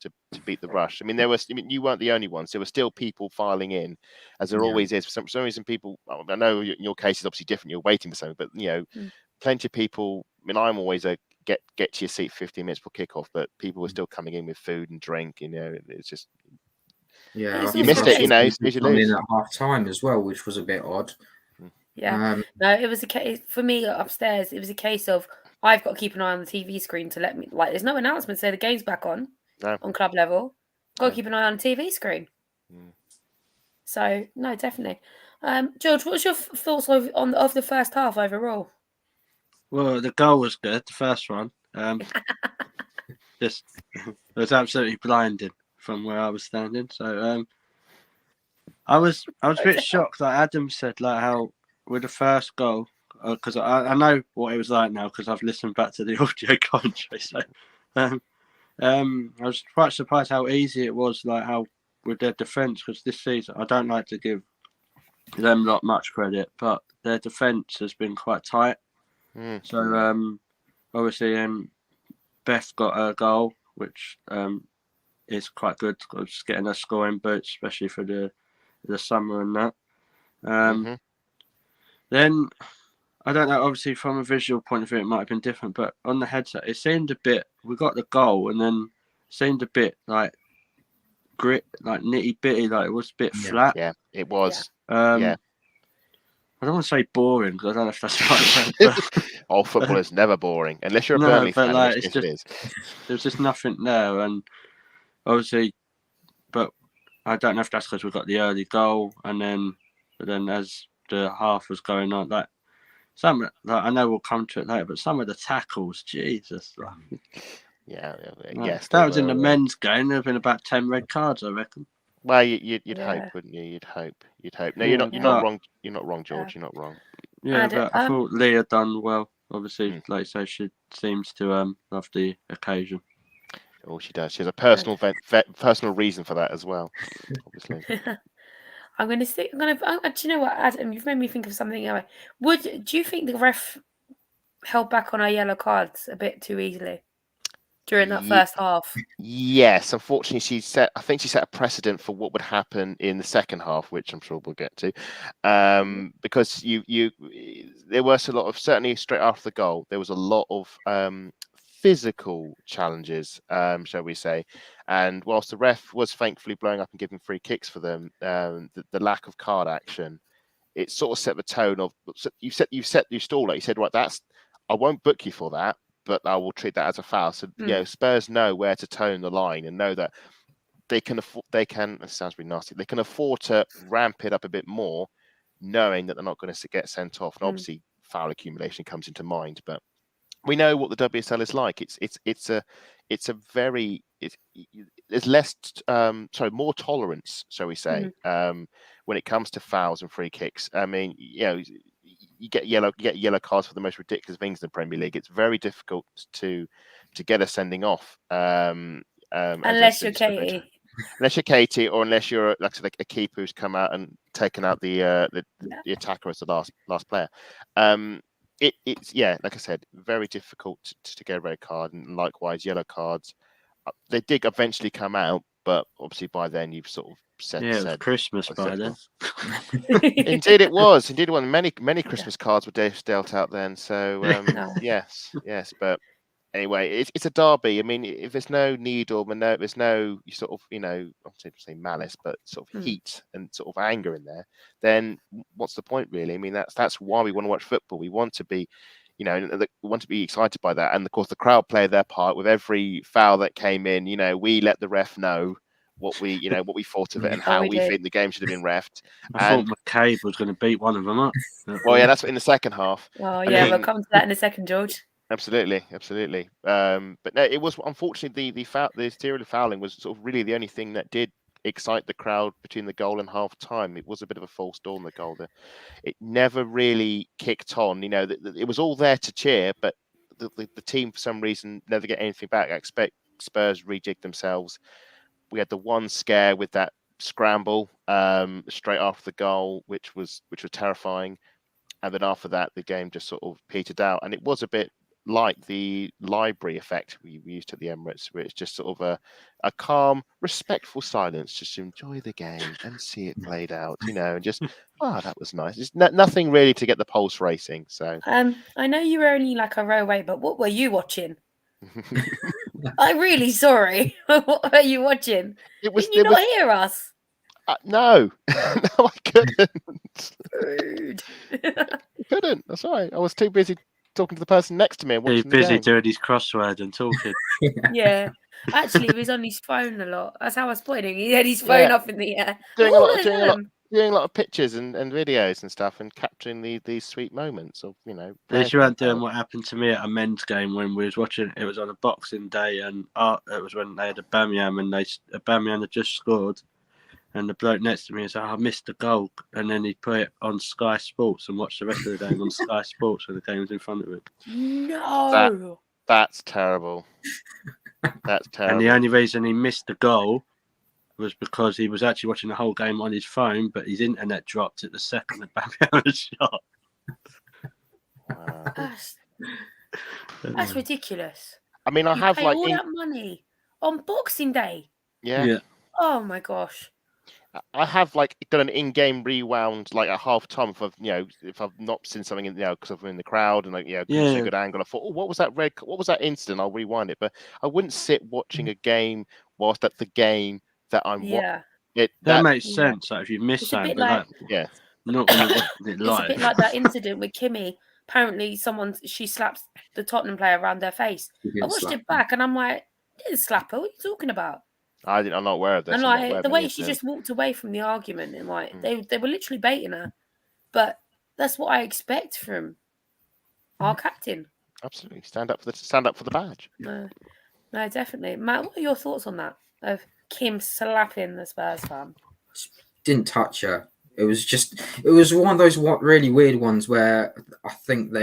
beat the rush. I mean, you weren't the only ones. There were still people filing in, as there always is. For some reason, people. I know your case is obviously different. You're waiting for something, but plenty of people. I mean, I'm always a get to your seat 15 minutes before kickoff, but people were still coming in with food and drink. It's just you missed it. Coming in at half time as well, which was a bit odd. Yeah, no, it was a case for me upstairs. It was a case of I've got to keep an eye on the TV screen to let me there's no announcement say the game's back on club level. Got to keep an eye on the TV screen. So no, definitely. George, what was your thoughts of the first half overall? Well, the goal was good, the first one. Just it was absolutely blinding from where I was standing. So I was a bit shocked, like Adam said, like how with the first goal, because I know what it was like now because I've listened back to the audio commentary. So I was quite surprised how easy it was, like how with their defence, because this season I don't like to give them not much credit, but their defence has been quite tight. So obviously Beth got a goal, which it's quite good. Just getting a scoring boost, especially for the summer and that. Then I don't know. Obviously, from a visual point of view, it might have been different, but on the headset, it seemed a bit. We got the goal, and then it seemed a bit like grit, like nitty bitty, like it was a bit flat. Yeah, it was. I don't want to say boring because I don't know if that's right. But football is never boring unless you're a no, Burnley but fan. like Which it's it just is. there's just nothing there, and obviously, but I don't know if that's because we got the early goal, and then as the half was going on, like I know we'll come to it later, but some of the tackles, Jesus. Yes. That was in the men's game. There'd been about 10 red cards, I reckon. Well, you'd hope, wouldn't you? You'd hope. No, you're not wrong. You're not wrong, George. You're not wrong. Yeah, but I thought Leah done well. Obviously, like you say, she seems to love the occasion. Oh, she does. She has a personal reason for that as well. Obviously. I'm going to stick. Do you know what, Adam? You've made me think of something else. Do you think the ref held back on our yellow cards a bit too easily during that first half? Yes, unfortunately, I think she set a precedent for what would happen in the second half, which I'm sure we'll get to, because there was a lot of, certainly straight after the goal, there was a lot of physical challenges, shall we say, and whilst the ref was thankfully blowing up and giving free kicks for them, the lack of card action, it sort of set the tone of you set your stall. Like you said, right, I won't book you for that, but I will treat that as a foul. So Spurs know where to tone the line and know that they can it sounds really nasty, they can afford to ramp it up a bit more, knowing that they're not going to get sent off. And obviously foul accumulation comes into mind, but we know what the WSL is like. There's less more tolerance, shall we say, when it comes to fouls and free kicks. I mean, you get yellow cards for the most ridiculous things in the Premier League. It's very difficult to get a sending off. Unless you're Katie. Unless you're Katie, or unless you're like a keeper who's come out and taken out the attacker as the last player. It's like I said, very difficult to get a red card, and likewise yellow cards. They did eventually come out, but obviously by then you've sort of said it was Christmas by then. Indeed it was. Many Christmas cards were dealt out then. So yes, but anyway, it's a derby. I mean, if there's no need or there's no sort of, I'm not saying malice, but sort of heat and sort of anger in there, then what's the point really? I mean, that's why we want to watch football. We want to be, we want to be excited by that. And of course, the crowd play their part with every foul that came in. We let the ref know what we thought of it and how we think the game should have been refed. I thought McCabe was going to beat one of them up. Well, yeah, that's in the second half. Oh, yeah, we'll come to that in a second, George. Absolutely. But no, it was unfortunately the serial fouling was sort of really the only thing that did excite the crowd between the goal and half time. It was a bit of a false dawn, the goal. It never really kicked on. It was all there to cheer, but the team for some reason never get anything back. I expect Spurs rejigged themselves. We had the one scare with that scramble straight after the goal, which was terrifying, and then after that the game just sort of petered out, and it was a bit like the library effect we used at the Emirates, where it's just sort of a calm, respectful silence, just to enjoy the game and see it played out, and just, that was nice. It's nothing really to get the pulse racing. So I know you were only like a row away, but what were you watching? I'm really sorry. What were you watching? Did you not hear us? No, no, I couldn't. Rude. Couldn't. That's all right. I was too busy talking to the person next to me. He's busy doing his crossword and talking. Yeah. Actually, he was on his phone a lot. That's how I was pointing. He had his phone up in the air. Doing a lot of pictures and videos and stuff, and capturing these sweet moments of, At least you weren't doing what happened to me at a men's game when we was watching. It was on a Boxing Day, and it was when they had Aubameyang, and Aubameyang had just scored. And the bloke next to me was like, I missed the goal. And then he put it on Sky Sports and watched the rest of the game on Sky Sports when the game was in front of him. No. That's terrible. That's terrible. And the only reason he missed the goal was because he was actually watching the whole game on his phone, but his internet dropped at the second the Aubameyang was shot. Wow. That's ridiculous. I mean, I have all that money on Boxing Day. Yeah. Oh my gosh. I have like done an in-game rewound like at half time if I've not seen something because I'm in the crowd and couldn't see a good angle. I thought, oh, what was that what was that incident? I'll rewind it, but I wouldn't sit watching a game whilst at the game that I'm watching. That makes sense. Like, if you miss It's a something, bit like not when you're watching it live. It's a bit like that incident with Kimmy. Apparently, she slaps the Tottenham player around her face. I watched it back, and I'm like, I didn't slap her. What are you talking about? I'm not aware of this. And like the way she just walked away from the argument, and like they were literally baiting her. But that's what I expect from our captain. Absolutely, stand up for the badge. No, definitely. Matt, what are your thoughts on that? Of Kim slapping the Spurs fan? Didn't touch her. It was one of those really weird ones where I think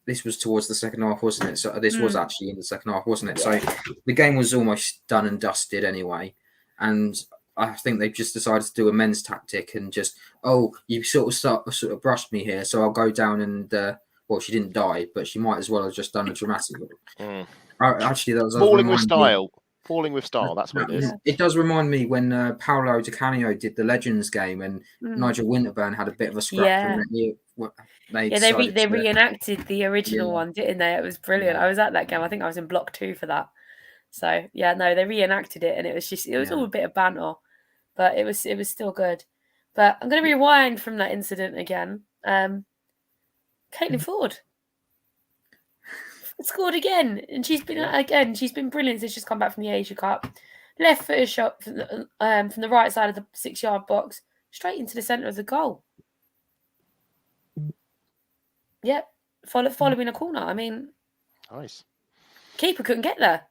this was towards the second half, wasn't it? So this was actually in the second half, wasn't it? So the game was almost done and dusted anyway. And I think they've just decided to do a men's tactic and just, you sort of brushed me here, so I'll go down and she didn't die, but she might as well have just done a dramatic. Actually, that was falling with style. Falling with style, that's what it is. It does remind me when Paolo Di Canio did the Legends game and Nigel Winterburn had a bit of a scrap. They reenacted the original one, didn't they? It was brilliant. I was at that game. I think I was in block 2 for that. So they reenacted it, and it was all a bit of banter, but it was still good. But I'm going to rewind from that incident again. Caitlin Ford scored again, and she's been brilliant since she's come back from the Asia Cup. Left footed shot from the right side of the 6-yard box, straight into the centre of the goal. Yep, following a corner. I mean, nice. Keeper couldn't get there.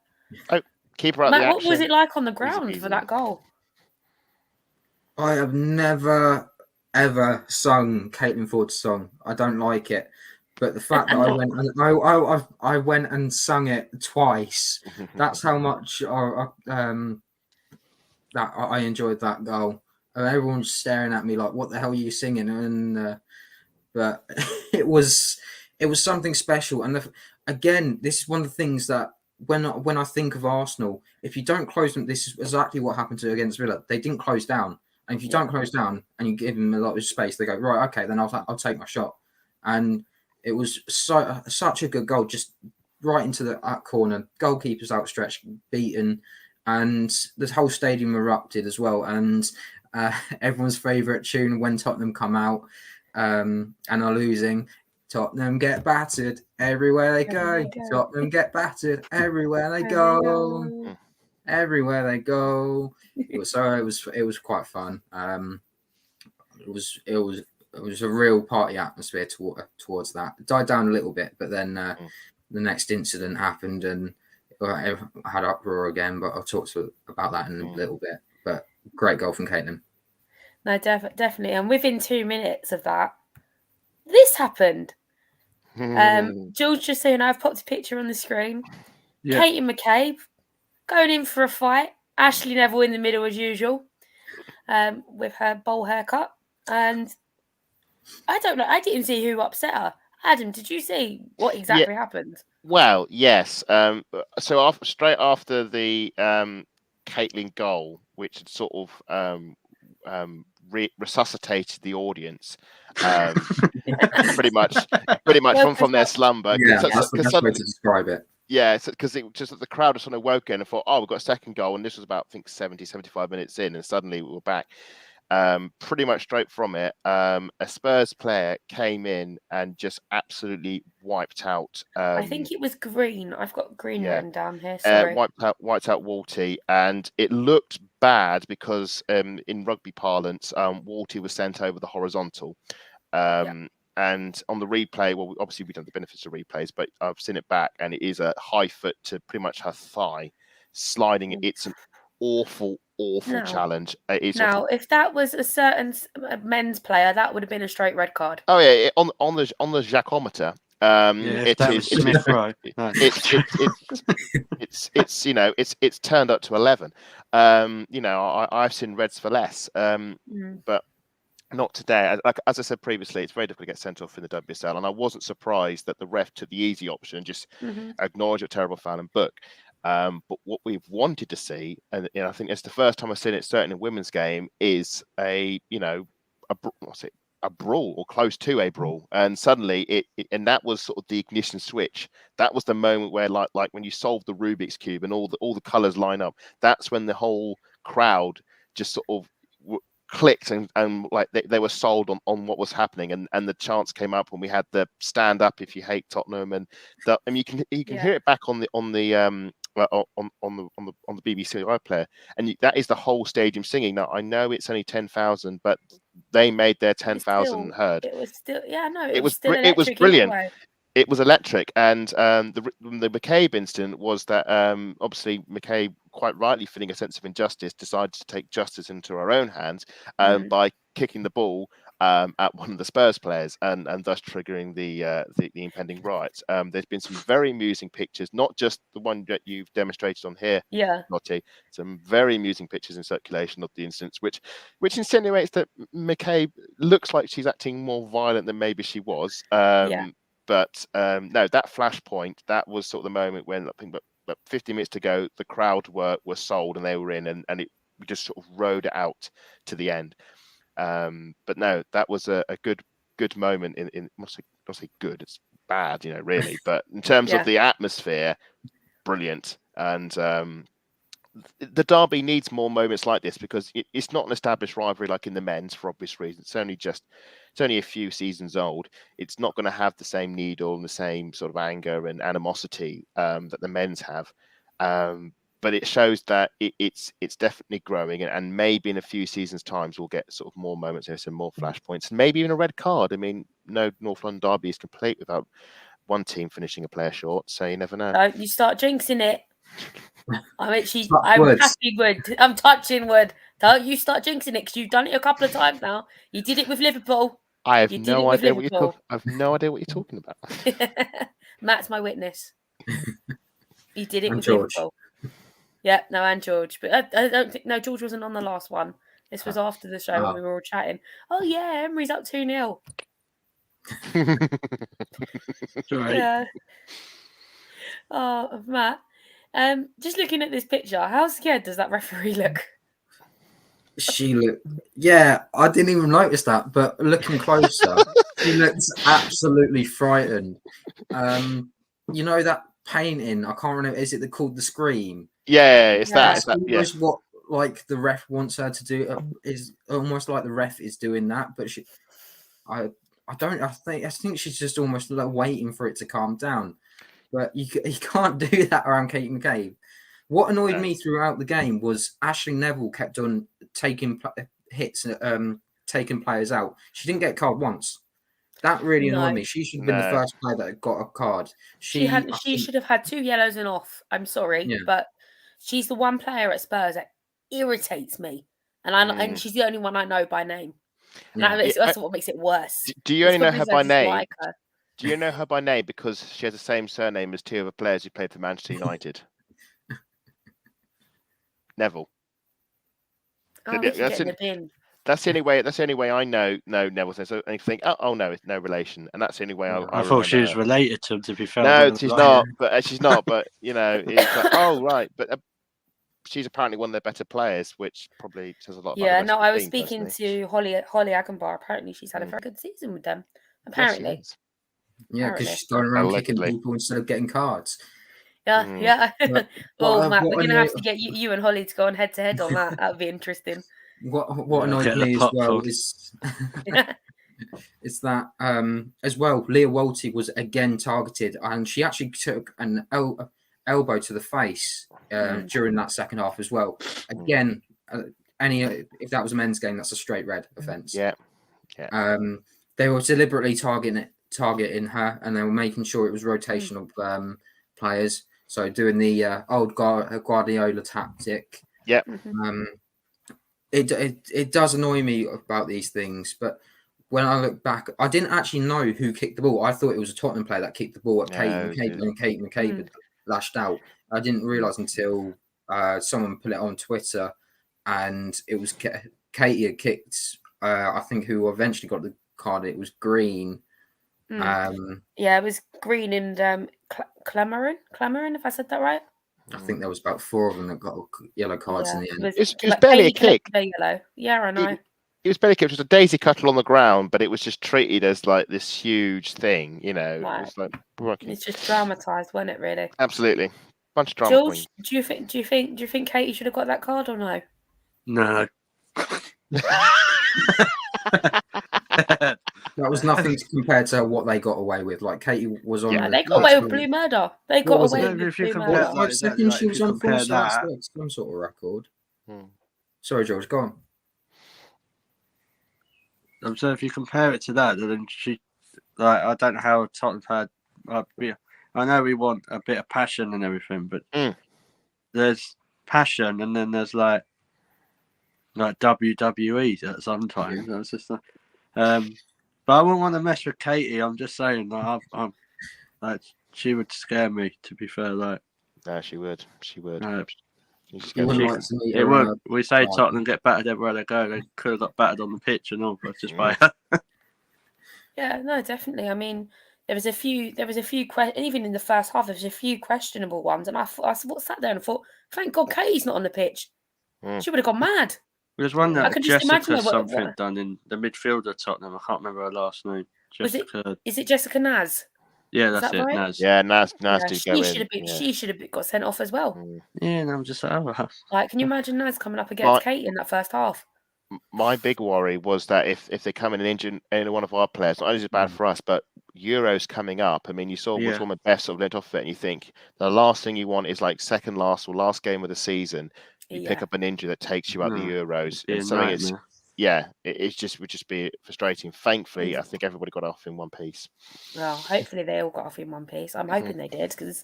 Oh, keeper out Matt, the action. what was it like on the ground for that goal? I have never ever sung Caitlin Ford's song. I don't like it. But the fact that I went and sung it twice, that's how much that I enjoyed that goal. Everyone's staring at me like, "What the hell are you singing?" And but it was something special. And again, this is one of the things that when I think of Arsenal, if you don't close them, this is exactly what happened against Villa. They didn't close down, and if you don't close down and you give them a lot of space, they go, right, okay, then I'll take my shot. And it was such a good goal, just right into that corner. Goalkeeper's outstretched, beaten, and the whole stadium erupted as well. And everyone's favourite tune when Tottenham come out and are losing. Tottenham get battered everywhere they go. Tottenham get battered everywhere they go. Everywhere they go. It was quite fun. It was a real party atmosphere towards that. It died down a little bit, but then the next incident happened and I had uproar again. But I'll talk about that in a little bit. But great goal from Caitlin. No, definitely. And within 2 minutes of that, this happened. George just saying I've popped a picture on the screen. Yeah. Katie McCabe going in for a fight. Ashley Neville in the middle as usual, with her bowl haircut. And I don't know. I didn't see who upset her. Adam, did you see what exactly happened? Well, yes. So straight after the Caitlin goal, which had sort of resuscitated the audience, pretty much from their slumber. Yeah, that's the best way to describe it. Yeah, because it just the crowd was sort of woken and thought, we've got a second goal, and this was about, I think, 75 minutes in, and suddenly we were back. Pretty much straight from it, a Spurs player came in and just absolutely wiped out. I think it was Green. I've got Green written down here. Sorry. Wiped out Walty, and it looked bad because in rugby parlance, Walty was sent over the horizontal. And on the replay, well, obviously we don't have the benefits of replays, but I've seen it back, and it is a high foot to pretty much her thigh, sliding. It's an awful challenge. If that was a certain men's player, that would have been a straight red card. Oh yeah, on the Jackometer, it's turned up to 11. I've seen reds for less, but not today. As I said previously, it's very difficult to get sent off in the WSL, and I wasn't surprised that the ref took the easy option and just acknowledge a terrible foul and book. But what we've wanted to see, and I think it's the first time I've seen it, certainly in a women's game, is a brawl or close to a brawl. And suddenly and that was sort of the ignition switch. That was the moment where like when you solve the Rubik's Cube and all the colors line up, that's when the whole crowd just sort of clicked and like they were sold on what was happening, and the chants came up when we had the stand up if you hate Tottenham, and you can hear it back on the BBC iPlayer, and that is the whole stadium singing. Now I know it's only 10,000, but they made their 10,000 heard. It was still, it was still it was electric brilliant. either way. It was electric, and the McCabe incident was that obviously McCabe, quite rightly feeling a sense of injustice, decided to take justice into her own hands by kicking the ball at one of the Spurs players, and thus triggering the impending riots. There's been some very amusing pictures, not just the one that you've demonstrated on here, Lottie. Some very amusing pictures in circulation of the incidents, which insinuates that McCabe looks like she's acting more violent than maybe she was. But no, that flashpoint, that was sort of the moment when I think about 50 minutes to go, the crowd were sold and they were in, and we just sort of rode it out to the end. But no, that was a good moment in not say good, it's bad, really. But in terms of the atmosphere, brilliant. And the derby needs more moments like this, because it's not an established rivalry like in the men's, for obvious reasons. It's only a few seasons old. It's not going to have the same needle and the same sort of anger and animosity that the men's have. But it shows that it's definitely growing, and maybe in a few seasons' times we'll get sort of more moments, some more flashpoints, and maybe even a red card. I mean, no North London derby is complete without one team finishing a player short, so you never know. Don't you start jinxing it. I'm happy wood. I'm touching wood. Don't you start jinxing it, because you've done it a couple of times now. You did it with Liverpool. I have no idea what you're talking about. Matt's my witness. You did it with George. Liverpool. Yeah, no, and George. But I don't think... No, George wasn't on the last one. This was after the show when we were all chatting. Oh, yeah, Emery's up 2-0. Right. Yeah. Oh, Matt. Just looking at this picture, how scared does that referee look? She looked... Yeah, I didn't even notice that, but looking closer, she looks absolutely frightened. You know that painting? I can't remember. Is it called The Scream? Yeah, it's that. It's almost what like the ref wants her to do. Is almost like the ref is doing that, but I think she's just almost like waiting for it to calm down. But you can't do that around Kate McCabe. What annoyed me throughout the game was Ashley Neville kept on taking hits, taking players out. She didn't get a card once. That really annoyed me. She should have been the first player that got a card. She should have had 2 yellows and off. I'm sorry, but she's the one player at Spurs that irritates me, and she's the only one I know by name. And that's what makes it worse. Do you only know her by name? Do you know her by name because she has the same surname as 2 other players who played for Manchester United? Neville. That's the only way. That's the only way I know Neville. So I think, oh no, it's no relation, and that's the only way I thought she was related to him. To be fair, no, she's not. But she's not. But it's like, oh right, but she's apparently one of their better players, which probably says a lot. Yeah, no, I was speaking to Holly Akenbar. Apparently, she's had a very good season with them. Apparently, because she's going around kicking people instead of getting cards. Yeah. Well, Matt, we're gonna have to get you and Holly to go on head to head on that. That would be interesting. What annoyed me as well is is that as well, Leah Walty was again targeted, and she actually took an elbow to the face during that second half as well. Again, if that was a men's game, that's a straight red offence. Yeah. They were deliberately targeting her, and they were making sure it was rotational players. So doing the old Guardiola tactic. Yeah. It does annoy me about these things, but when I look back, I didn't actually know who kicked the ball. I thought it was a Tottenham player that kicked the ball at Kate McCabe, and Kate McCabe had lashed out. I didn't realise until someone put it on Twitter, and it was Katie had kicked. I think who eventually got the card. It was Green. It was Green and Clamarin, if I said that right. I think there was about 4 of them that got yellow cards in the end. It was barely a kick. Yellow. Yeah, I know. It was barely a kick. It was a daisy cuddle on the ground, but it was just treated as like this huge thing, you know. Right. It was like, okay. It's just dramatised, wasn't it? Really. Absolutely, bunch of drama George, queens. do you think Katie should have got that card or no? No. That was nothing compared to what they got away with. Like Katie was on. Yeah, they got away with blue murder. They got away with if you blue compare murder. 5 seconds she was on for, so that's that, like some sort of record. Sorry, George, go on. I'm saying if you compare it to that, then she, like, I don't know how Tottenham had. I know we want a bit of passion and everything, but there's passion, and then there's like WWE at sometimes. Yeah. It's just but I wouldn't want to mess with Katie. I'm just saying, like, I'm like, she would scare me. To be fair, like, no, she would. She would. It would. We say Tottenham get battered everywhere they go. They could have got battered on the pitch and all, but just by. Yeah, no, definitely. I mean, there was a few even in the first half, there was a few questionable ones, and I sat there and I thought, thank God Katie's not on the pitch. She would have gone mad. There's one that Jessica something what... done in the midfielder at Tottenham. I can't remember her last name. Jessica. Is it Jessica Naz? Yeah, that's it. Right? Naz. Yeah, Naz did go in. She should have got sent off as well. Yeah, and I'm just like, like, can you imagine Naz coming up against Katie in that first half? My big worry was that if they come in and injure any one of our players, not only is it bad for us, but Euros coming up. I mean, you saw which one was best sort of led off of it, and you think the last thing you want is like second last or last game of the season. You pick up an injury that takes you out the Euros. And something it would just be frustrating. Thankfully, I think everybody got off in one piece. Well, hopefully they all got off in one piece. I'm hoping they did, because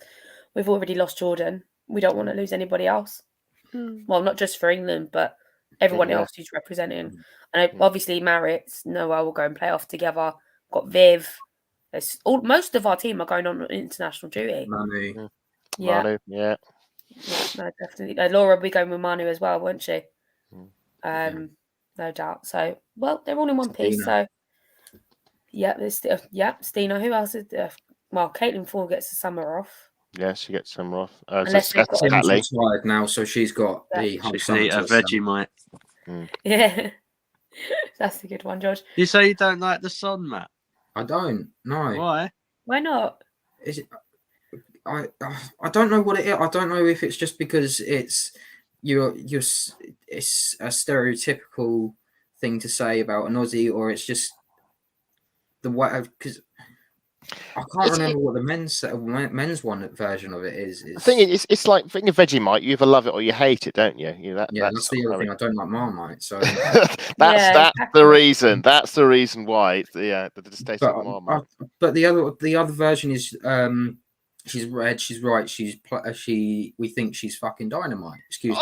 we've already lost Jordan. We don't want to lose anybody else. Well, not just for England, but everyone else who's representing. And obviously Maritz, Noah will go and play off together. Got Viv. Most of our team are going on international duty. Manu. Yeah, no, definitely. Laura will be going with Manu as well, won't she? No doubt. So, well, they're all in one piece. So, Stina. Who else is there? Well, Caitlin Ford gets the summer off. Yeah, she gets summer off. Unless they've got tired now, so she's got the she can eat a Vegemite. Yeah, that's a good one, George. You say you don't like the sun, Matt? I don't. No. Why? Why not? Is it? I don't know what it is. I don't know if it's just because it's it's a stereotypical thing to say about an Aussie, or it's just the way, because I can't remember what the men's one version of it is. I think it's like thinking of Vegemite. You either love it or you hate it, don't you? That's the other thing. I don't like Marmite, so that's the reason. That's the reason why. The distaste of Marmite. But the other version is she's red. She's right. We think she's fucking dynamite. Excuse me.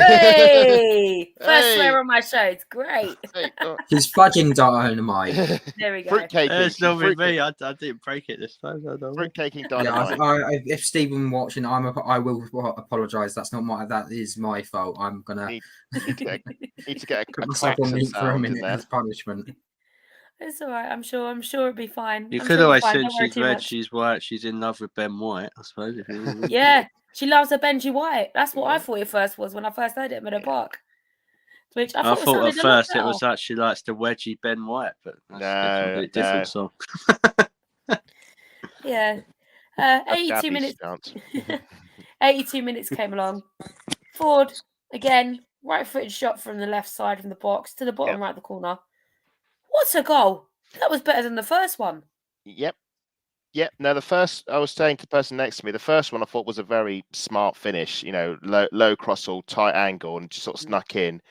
Hey! First swear on my show. It's great. She's fudging dynamite. There we go. Fruitcake. It's not with me. I didn't break it this time. Fruitcaking dynamite. Yeah, if Stephen watching, I will apologise. That is my fault. I'm gonna need to get a put myself on mute for a minute as punishment. It's all right. I'm sure it'll be fine. You could always say she's red, she's white, she's in love with Ben White, I suppose. Yeah, she loves her Benji White. That's what I thought it first was when I first heard it at Meadow Park. Which I thought at first it was that she likes the wedgie Ben White, but that's a completely different song. Yeah. 82 minutes. 82 minutes came along. Ford, again, right-footed shot from the left side from the box to the bottom right of the corner. What's a goal? That was better than the first one. Yep. No, the first, I was saying to the person next to me, the first one I thought was a very smart finish, low cross-all, tight angle, and just sort of snuck in.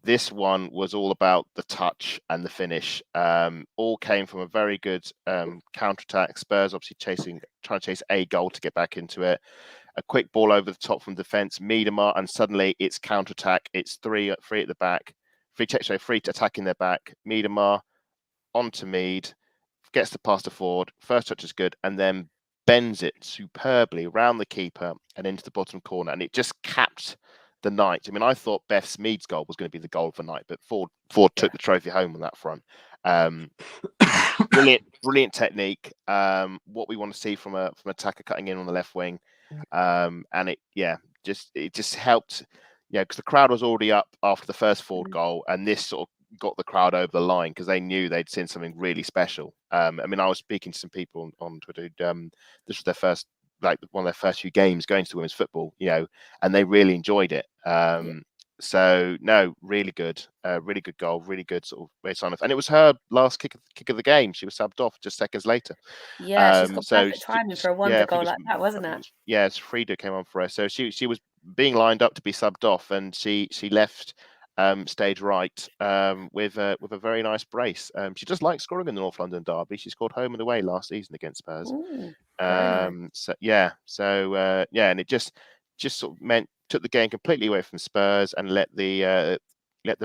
This one was all about the touch and the finish. All came from a very good counter-attack. Spurs obviously trying to chase a goal to get back into it. A quick ball over the top from defence, Miedema, and suddenly it's counter-attack. It's three at the back. Free to attack in their back. Miedema onto Mead, gets the pass to Ford. First touch is good, and then bends it superbly around the keeper and into the bottom corner, and it just capped the night. I mean, I thought Beth Mead's goal was going to be the goal of the night, but Ford took the trophy home on that front. Brilliant technique. What we want to see from an attacker cutting in on the left wing. And it just helped, because the crowd was already up after the first Ford goal, and this sort of got the crowd over the line because they knew they'd seen something really special. I mean, I was speaking to some people on Twitter. This was their first, like one of their first few games going to women's football, and they really enjoyed it. So no, really good goal, really good sort of way to sign off. And it was her last kick of the game. She was subbed off just seconds later. Yeah, she's got perfect timing for a wonder goal like that, wasn't it? Yeah, it's Frida came on for her. So she was being lined up to be subbed off, and she left stage right with a very nice brace. She just likes scoring in the North London derby. She scored home and away last season against Spurs. Ooh, nice. And it just sort of took the game completely away from Spurs and let the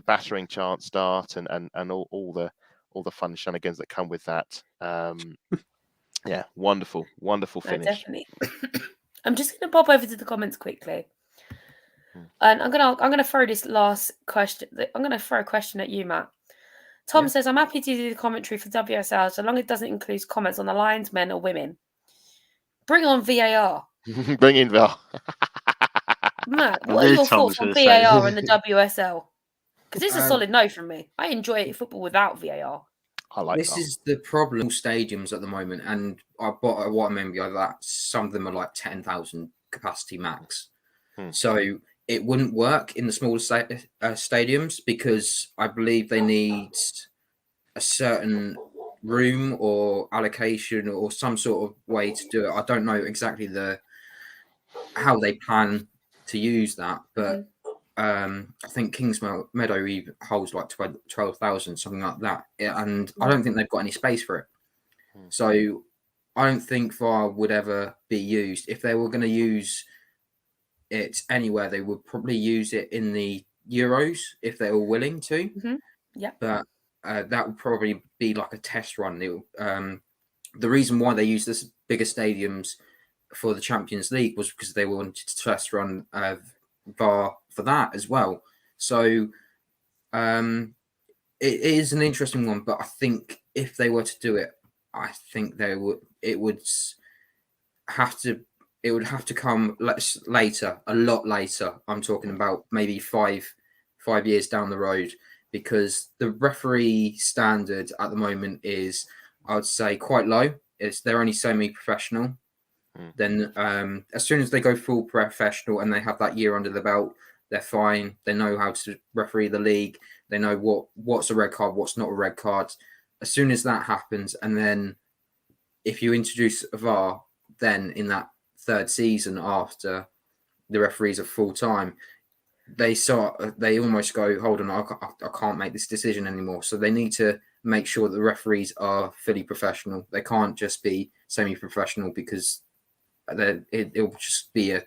battering chant start and all the fun shenanigans that come with that. Wonderful finish. Definitely. I'm just going to pop over to the comments quickly, and I'm gonna throw this last question. I'm gonna throw a question at you, Matt. Tom says, "I'm happy to do the commentary for WSL so long as it doesn't include comments on the Lions, men or women. Bring on VAR." Bring in VAR. Matt, what are your thoughts on VAR and the WSL? Because it's a solid no from me. I enjoy football without VAR. I like this that. is the problem. Stadiums at the moment, and I bought what I remember that some of them are like 10,000 capacity max. So it wouldn't work in the smaller stadiums because I believe they need a certain room or allocation or some sort of way to do it. I don't know exactly how they plan to use that, but I think Kings Meadow even holds like 12,000, something like that, and I don't think they've got any space for it. So I don't think VAR would ever be used. If they were going to use it anywhere, they would probably use it in the Euros if they were willing to. But that would probably be like a test run. The reason why they use this bigger stadiums for the Champions League was because they wanted to test run VAR for that as well. So it is an interesting one, but I think if they were to do it, I think it would have to come later, a lot later. I'm talking about maybe 5 years down the road, because the referee standard at the moment is, I would say, quite low. They're only semi-professional. Then as soon as they go full professional and they have that year under the belt, they're fine. They know how to referee the league. They know what's a red card, what's not a red card. As soon as that happens, and then if you introduce a VAR, then in that third season after the referees are full time, they almost go, hold on, I can't make this decision anymore. So they need to make sure that the referees are fully professional. They can't just be semi-professional, because it'll just be a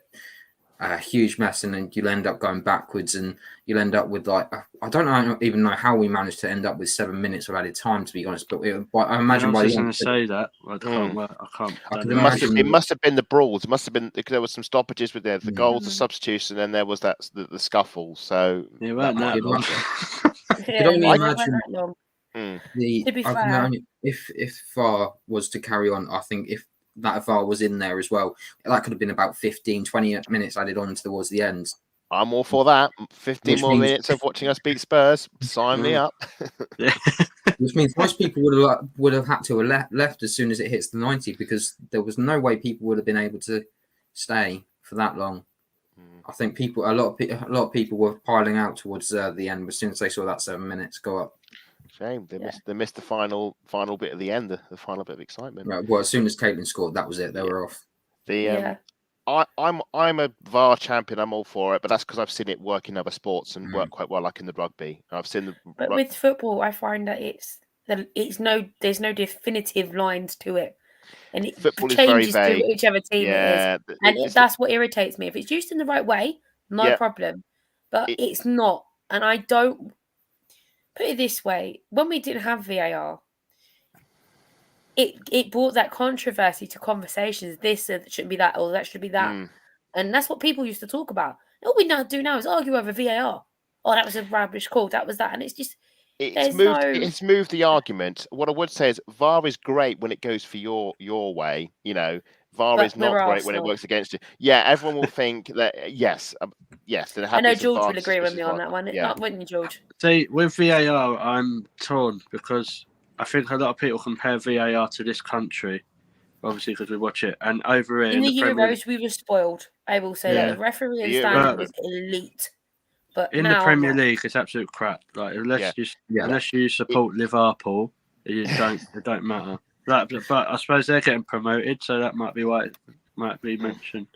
huge mess, and then you'll end up going backwards, and you'll end up with I don't even know how we managed to end up with 7 minutes of added time, to be honest. But I imagine I was going to say that. I can't. It must have been the brawls. It must have been because there was some stoppages with the goals, the substitution, and then there was the scuffle. So it weren't that long. To be fair, if VAR was to carry on, I think if that VAR was in there as well, that could have been about 15-20 minutes added on towards the end. I'm all for that. 15 more minutes of watching us beat Spurs. Sign me up. Which means most people would have had to have left as soon as it hits the 90, because there was no way people would have been able to stay for that long. I think a lot of people were piling out towards the end as soon as they saw that 7 minutes go up. Shame they missed the final bit at the end, the final bit of excitement. Right, well, as soon as Caitlin scored, that was it. They were off. I'm a VAR champion. I'm all for it, but that's because I've seen it work in other sports and work quite well, like in the rugby. I've seen but with football, I find that there's no definitive lines to it, and it football changes is very vague. To whichever team it is, and that's what irritates me. If it's used in the right way, no problem, but it's not, and I don't. Put it this way, when we didn't have VAR, it brought that controversy to conversations. This shouldn't be that, or that should be that. And that's what people used to talk about. All we now do now is argue over VAR. Oh, that was a rubbish call. That was that. And it's just... It's moved the argument. What I would say is VAR is great when it goes for your way. VAR But is not we're great when it Arsenal. works against you. Yeah, everyone will think that yes. That I know happens in George VAR will agree with me on VAR. that one. Yeah. Wouldn't you, George? See, with VAR, I'm torn because I think a lot of people compare VAR to this country, obviously because we watch it, and over here In the Premier Euros, we were spoiled. I will say that Yeah. the refereeing The standard Euros- was elite. But in the now, Premier not. League, it's absolute crap. Like Yeah. unless you support Liverpool, it don't matter. But I suppose they're getting promoted, so that might be why it might be mentioned.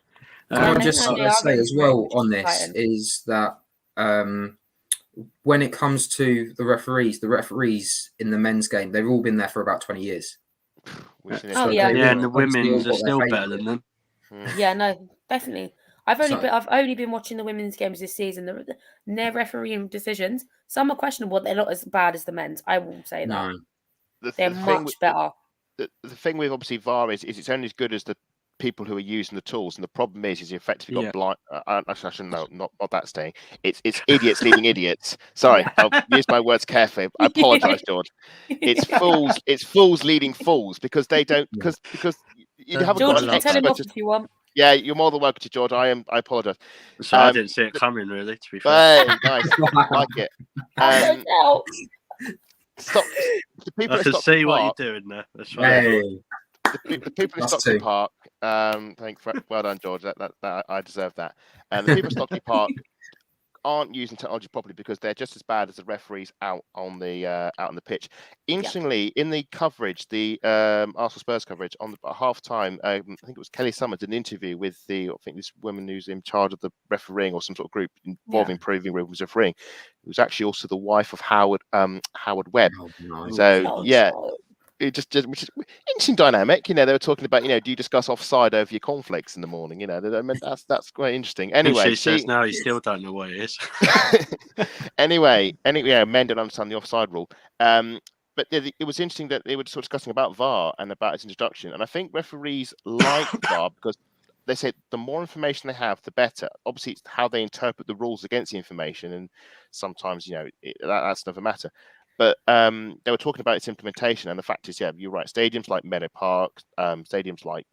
Can I they just are say really as well great, on which is this exciting. is that when it comes to the referees in the men's game, they've all been there for about 20 years. Oh, yeah. And the obviously all women's are got their still better favourites. than them. Yeah, no, definitely. I've So- only been watching the women's games this season. Their refereeing decisions, some are questionable. They're not as bad as the men's. I will say that. No. They're much better. The thing with obviously VAR is it's only as good as the people who are using the tools, and the problem is you effectively got blind. Actually, no, not that staying. It's idiots leading idiots. Sorry, I'll use my words carefully. I apologise, George. It's fools. It's fools leading fools because they don't because you haven't George, got you an can tell him expert. off if you want. Yeah, you're more than welcome to, George. I apologise. So I didn't see it coming, really. To be fair, Hey, nice, like it. Stop. The people I can see what you're doing there. That's right. Hey. The people in Stockley Park. Well done, George. That I deserve that. And the people in Stockley Park aren't using technology properly because they're just as bad as the referees out on the pitch. Interestingly, in the coverage, the Arsenal Spurs coverage on the half time, I think it was Kelly Summers did an interview with this woman who's in charge of the refereeing or some sort of group involving proving rooms refereeing. It was actually also the wife of Howard Webb. Oh, no. So it just which is interesting dynamic. They were talking about, do you discuss offside over your cornflakes in the morning? That's quite interesting. Anyway, she says now you still don't know what it is. anyway, men don't understand the offside rule. But it was interesting that they were sort of discussing about VAR and about its introduction. And I think referees like VAR because they say the more information they have, the better. Obviously, it's how they interpret the rules against the information, and sometimes that's another matter. But they were talking about its implementation, and the fact is, you're right. Stadiums like Meadow Park, stadiums like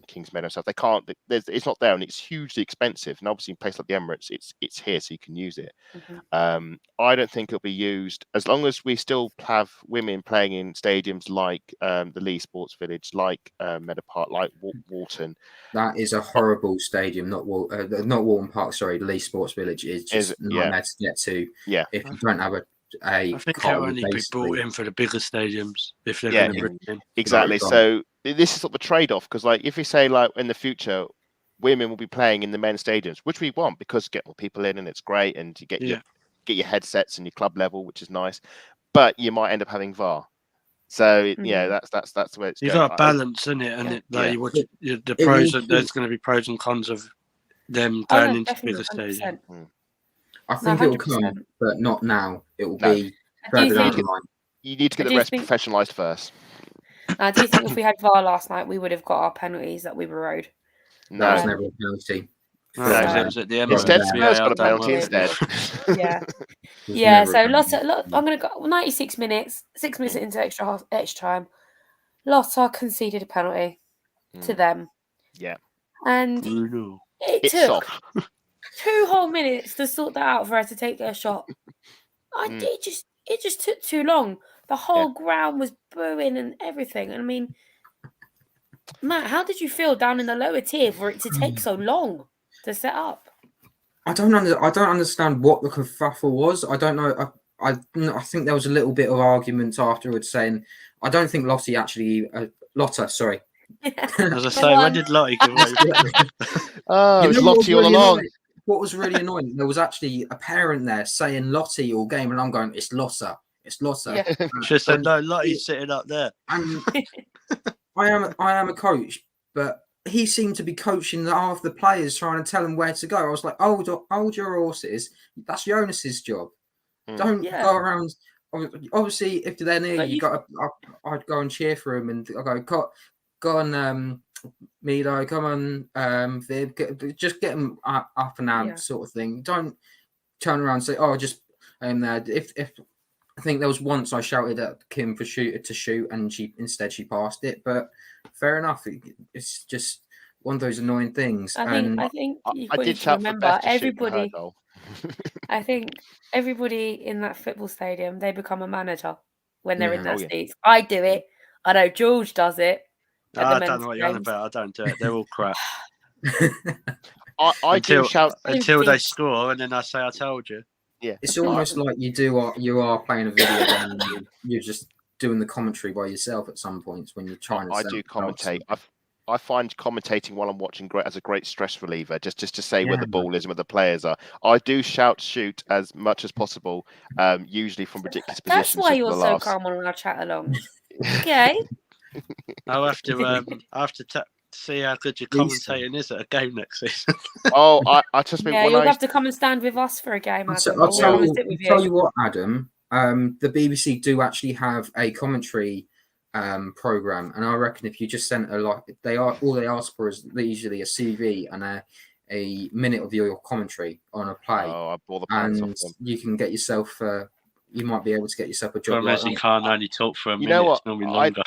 Kings Meadow stuff, they can't. It's not there, and it's hugely expensive. And obviously, in places like the Emirates, it's here, so you can use it. Mm-hmm. I don't think it'll be used as long as we still have women playing in stadiums like the Lee Sports Village, like Meadow Park, like Walton. That is a horrible stadium, not Walton Park. Sorry, the Lee Sports Village is just nightmare to get to. Yeah, if you don't have I think it'll only be brought in for the bigger stadiums if they're going to bring in. Exactly. So this is sort of a trade-off because, if you say in the future, women will be playing in the men's stadiums, which we want because get more people in and it's great, and you get your headsets and your club level, which is nice, but you might end up having VAR. So that's the way it's. You've got a balance in it, and the pros. There's going to be pros and cons of them going into bigger stadiums. I think it will come, but not now. It will be further down the line. You need to get the rest professionalised first. I do think if we had VAR last night, we would have got our penalties that we were owed. No, that was never a penalty. No, it was at the end. Instead, Spurs got a penalty instead. Yeah. So I'm going to go 96 minutes. 6 minutes into extra time. Lotta conceded a penalty to them. Yeah. And it took 2 whole minutes to sort that out for her to take her shot. It just took too long. The whole ground was booing and everything. And I mean, Matt, how did you feel down in the lower tier for it to take so long to set up? I don't understand what the kerfuffle was. I don't know. I think there was a little bit of argument afterwards saying, I don't think Lotta, sorry. As I say, when did Lottie give away? It was Lottie all along. What was really annoying, there was actually a parent there saying Lottie all game, and I'm going, it's Lotta. It's Lotta. Yeah. She said, no, Lottie's sitting up there. And I am a coach, but he seemed to be coaching half the players, trying to tell them where to go. I was like, hold your horses. That's Jonas's job. Don't go around. Obviously, if they're near you, I'd go and cheer for them, and I go on, Mido, come on, Viv, just get them up and out, sort of thing. Don't turn around and say, just there. If I think there was once I shouted at Kim to shoot, and she passed it, but fair enough. It's just one of those annoying things. I think you I need did to shout for remember Beth to shoot for her everybody. goal. I think everybody in that football stadium, they become a manager when they're in Yeah. their seats. I do it. I know George does it. At the I don't men's know what you're on games. about. I don't do it. They're all crap. I do shout. until they score, and then I say I told you. Yeah, It's almost like you are playing a video game and you're just doing the commentary by yourself at some points when you're trying to. I do commentate. I find commentating while I'm watching as a great stress reliever, just to say where the ball is and where the players are. I do shout shoot as much as possible, usually from ridiculous positions. That's why you're so calm on our chat along. Okay. I'll have to see how good your commentating is at a game next season. Oh, I trust me. Yeah, you'll have to come and stand with us for a game, Adam. I'll tell you what, Adam. The BBC do actually have a commentary program, and I reckon if you just sent all they ask for is usually a CV and a minute of your commentary on a play. Oh, I bore the pants off them. You can get yourself. You might be able to get yourself a job. Unless you can't only talk for a minute. You know what? It's normally longer.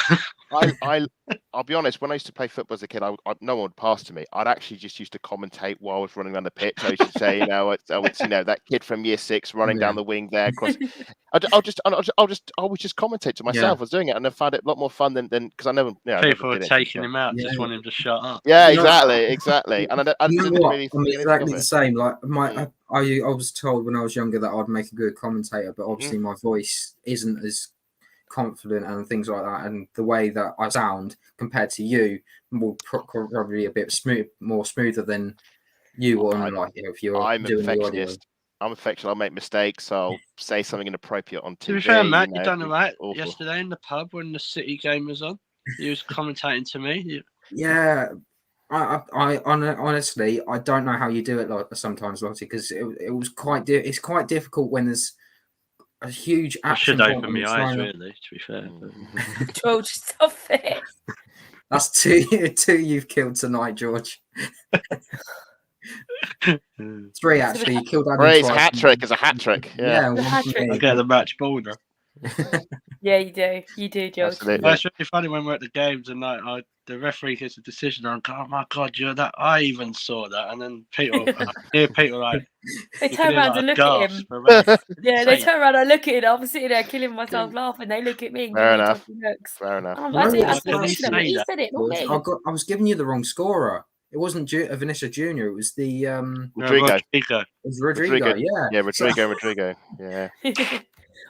I'll be honest. When I used to play football as a kid, no one would pass to me. I'd actually just used to commentate while I was running around the pitch. I used to say, it's that kid from year 6 running down the wing there. Across. I would just commentate to myself. I was doing it, and I found it a lot more fun than because I never. People were taking him out, just want him to shut up. Yeah, exactly. And I didn't really. I'm exactly the same. Like I was told when I was younger that I'd make a good commentator, but obviously my voice isn't as confident and things like that, and the way that I sound compared to you will probably a bit more smoother than you on if you're I'm doing the audio. I'm affectionate. I'll make mistakes. I'll say something inappropriate on TV. To be fair, Matt, you done all right yesterday in the pub when the City game was on. You was commentating to me. Yeah. I honestly, I don't know how you do it sometimes, Lottie, because it's quite difficult when there's a huge action. I should open my eyes, really, to be fair. George, stop it. That's two you've killed tonight, George. 3 actually. You killed Adam Ray's twice. hat trick is a hat trick. Yeah, I get the match ball now. Yeah, you do, George. Absolutely. It's really funny when we're at the games and the referee gets a decision. I'm going, oh my god, you're that. I even saw that, and then Peter they turn around and look at him. Yeah, they turn around and look at it. I'm sitting there killing myself laughing. They look at me. And Fair enough. Fair enough. He said it, not me. I was giving you the wrong scorer. It wasn't Vinicius Junior. It was the Rodrigo. It was Rodrigo. Yeah, Rodrigo. Yeah.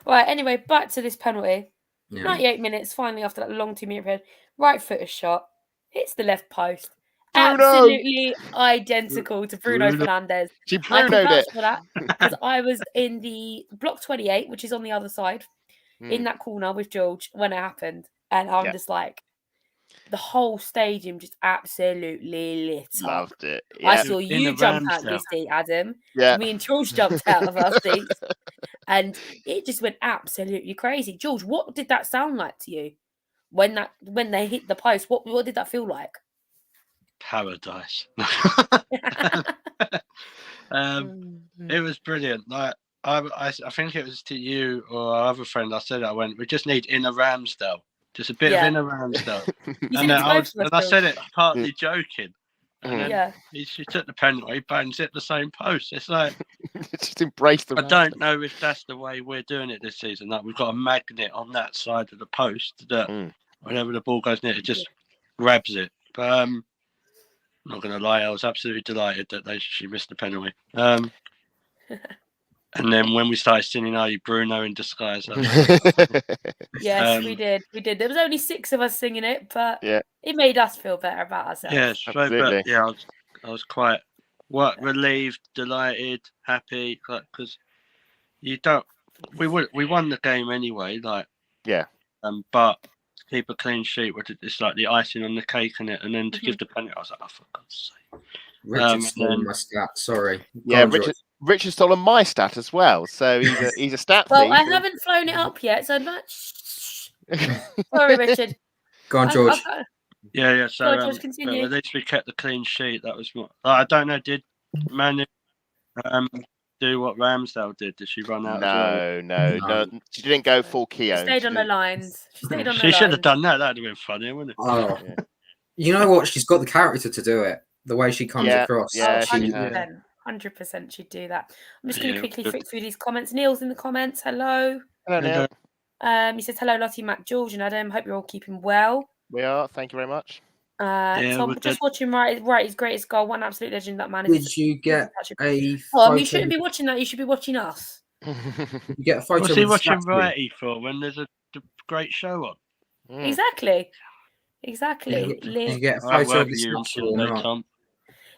Right. Anyway, back to this penalty. Yeah. 98 minutes. Finally, after that long 2-minute period, right footer shot hits the left post. Bruno! Absolutely identical to Bruno Fernandes. She I can Bruno'd vouch it. for that because I was in the block 28, which is on the other side, in that corner with George when it happened, and I'm just like, the whole stadium just absolutely lit up. Loved it. Yeah. I saw you jump out of your seat, Adam. Yeah. Me and George jumped out of our seats, and it just went absolutely crazy. George, what did that sound like to you when they hit the post? What did that feel like? Paradise. It was brilliant. Like I think it was to you or our other friend. I said I went. We just need inner Ramsdale. Just a bit of inner Ramsdale. And I said it partly joking. And then she took the penalty, bangs it the same post. It's like just embrace the. I don't know if that's the way we're doing it this season. Like we've got a magnet on that side of the post that whenever the ball goes near, it just grabs it. But I'm not going to lie, I was absolutely delighted that she missed the penalty. And then when we started singing "Are You Bruno" in disguise, yes, we did. There was only 6 of us singing it, but it made us feel better about ourselves. Yes, but I was quite relieved, delighted, happy, because we won the game anyway, but to keep a clean sheet, it's like the icing on the cake, and then to give the penalty, I was like, oh, for God's sake. Richard stole my stat. Sorry. Yeah, Richard's stolen my stat as well, so he's a stat thief. Well, I haven't flown it up yet, so sorry, Richard. Go on, George. Yeah. So George, continue. at least we kept the clean sheet. That was what I don't know. Did Manu do what Ramsdale did? Did she run out? No. She didn't go full Keown. She stayed on the lines. She should have done that. That'd have been funny, wouldn't it? Oh, You know what? She's got the character to do it. The way she comes across. Yeah, Oh, she 100% she'd do that. I'm just going to Yeah, quickly good. flick through these comments. Neil's in the comments. Hello. Hello, Neil. He says, hello, Lottie, Matt, George, and Adam. Hope you're all keeping well. We are. Thank you very much. Tom, just watching right his greatest goal. One absolute legend. That man. Did you get a Tom, you shouldn't be watching that. You should be watching us. You get a photo. What's he watching variety for when there's a great show on? Exactly. Did Lee. you get a photo of the statue or not? Tom.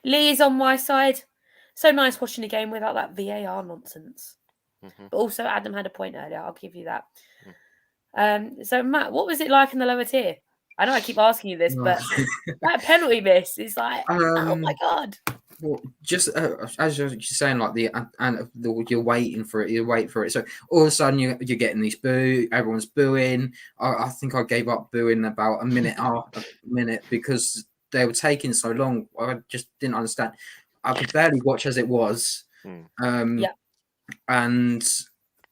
Lee is on my side. So nice watching a game without that VAR nonsense. But also, Adam had a point earlier. I'll give you that. So, Matt, what was it like in the lower tier? I know I keep asking you this, but that penalty miss is like, oh my God. Well, just as you're saying, like you're waiting for it. You wait for it. So all of a sudden you're getting these boo. Everyone's booing. I think I gave up booing about a minute because they were taking so long. I just didn't understand. I could barely watch as it was. And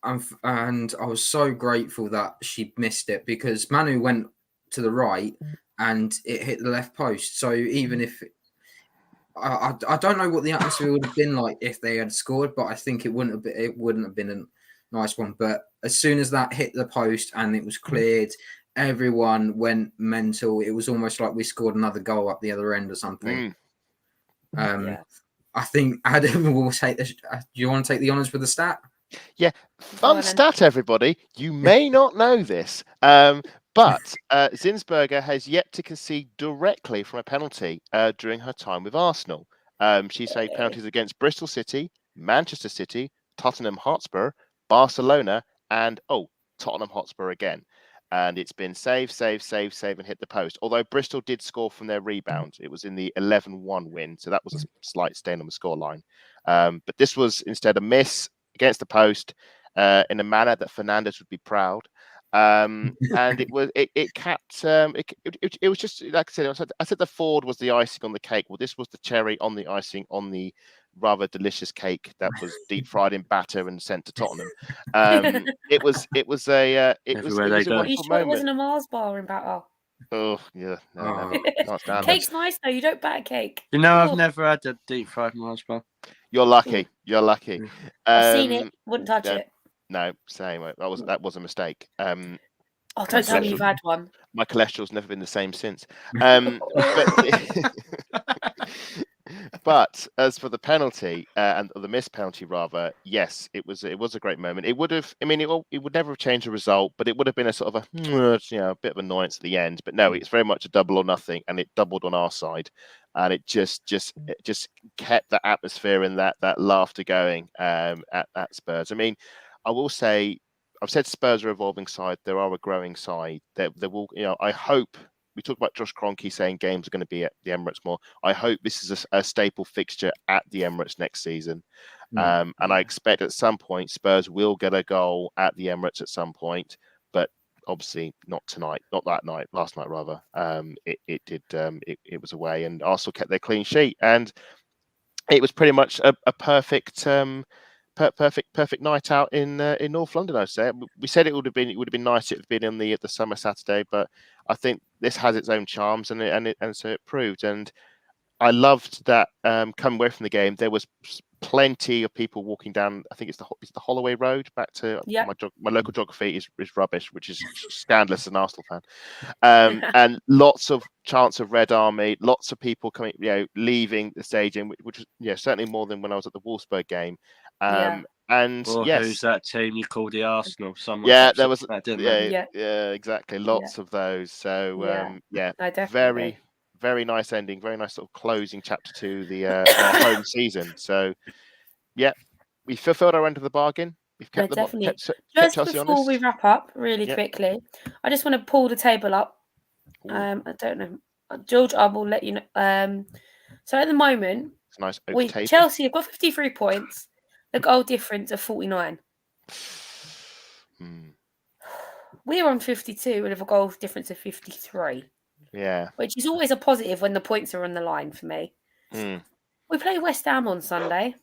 I was so grateful that she missed it because Manu went to the right and it hit the left post. So even if I don't know what the atmosphere would have been like if they had scored, but I think it wouldn't have been a nice one. But as soon as that hit the post and it was cleared, everyone went mental. It was almost like we scored another goal up the other end or something. I think Adam will take this. Do you want to take the honours with the stat? Yeah, fun stat, everybody. You may not know this, but Zinsberger has yet to concede directly from a penalty during her time with Arsenal. She's saved penalties against Bristol City, Manchester City, Tottenham Hotspur, Barcelona, and Tottenham Hotspur again. And it's been save, and hit the post. Although Bristol did score from their rebound. It was in the 11-1 win, so that was a slight stain on the scoreline. But this was instead a miss against the post in a manner that Fernandes would be proud. And it was just like I said the Ford was the icing on the cake. Well, this was the cherry on the icing on the rather delicious cake that was deep fried in batter and sent to Tottenham. It was a wonderful moment. It wasn't a Mars bar in batter. Oh yeah, no, can't stand Cake's this. nice though. You don't batter cake. You know, I've never had a deep fried Mars bar. You're lucky. You're lucky. I've seen it. Wouldn't touch it. No, same. That was a mistake. Don't tell me you've had one. My cholesterol's never been the same since. But as for the penalty and the missed penalty, rather, yes, it was a great moment. It would have. I mean, it would never have changed the result, but it would have been a sort of a bit of annoyance at the end. But no, it's very much a double or nothing, and it doubled on our side, and it just kept the atmosphere and that laughter going at Spurs. I mean, I will say, I've said Spurs are a evolving side. There are a growing side. There will, I hope. We talked about Josh Kroenke saying games are going to be at the Emirates more. I hope this is a staple fixture at the Emirates next season. And I expect at some point Spurs will get a goal at the Emirates at some point, but obviously not tonight, not that night, last night rather. It was away, and Arsenal kept their clean sheet, and it was pretty much a perfect night out in North London. I'd say we said it would have been nice. It would have been on the summer Saturday, but I think this has its own charms, and so it proved. And I loved that coming away from the game, there was plenty of people walking down. I think it's the Holloway Road back to my local geography is rubbish, which is scandalous as an Arsenal fan. And lots of chants of Red Army, lots of people coming, leaving the stadium, which was certainly more than when I was at the Wolfsburg game. And who's that team you call the Arsenal? Someone there was exactly, lots of those. So very, very nice ending, very nice sort of closing chapter to the our home season. So we fulfilled our end of the bargain. We've kept Just Chelsea before honest. we wrap up really quickly, I just want to pull the table up. I don't know, George, I will let you know. So at the moment, it's a nice open table. Chelsea have got 53 points. The goal difference of 49. We're on 52 with a goal difference of 53. Yeah. Which is always a positive when the points are on the line for me. We play West Ham on Sunday.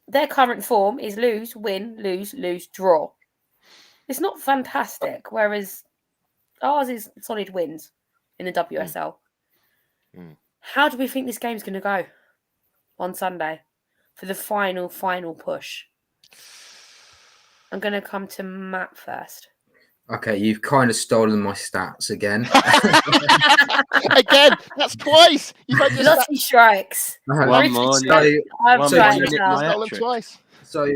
Their current form is lose, win, lose, draw. It's not fantastic, whereas ours is solid wins in the WSL. How do we think this game's going to go on Sunday for the final push? I'm going to come to Matt first. Okay, you've kind of stolen my stats again. Again, that's twice. You've had your Lottie strikes. One more. stolen twice. So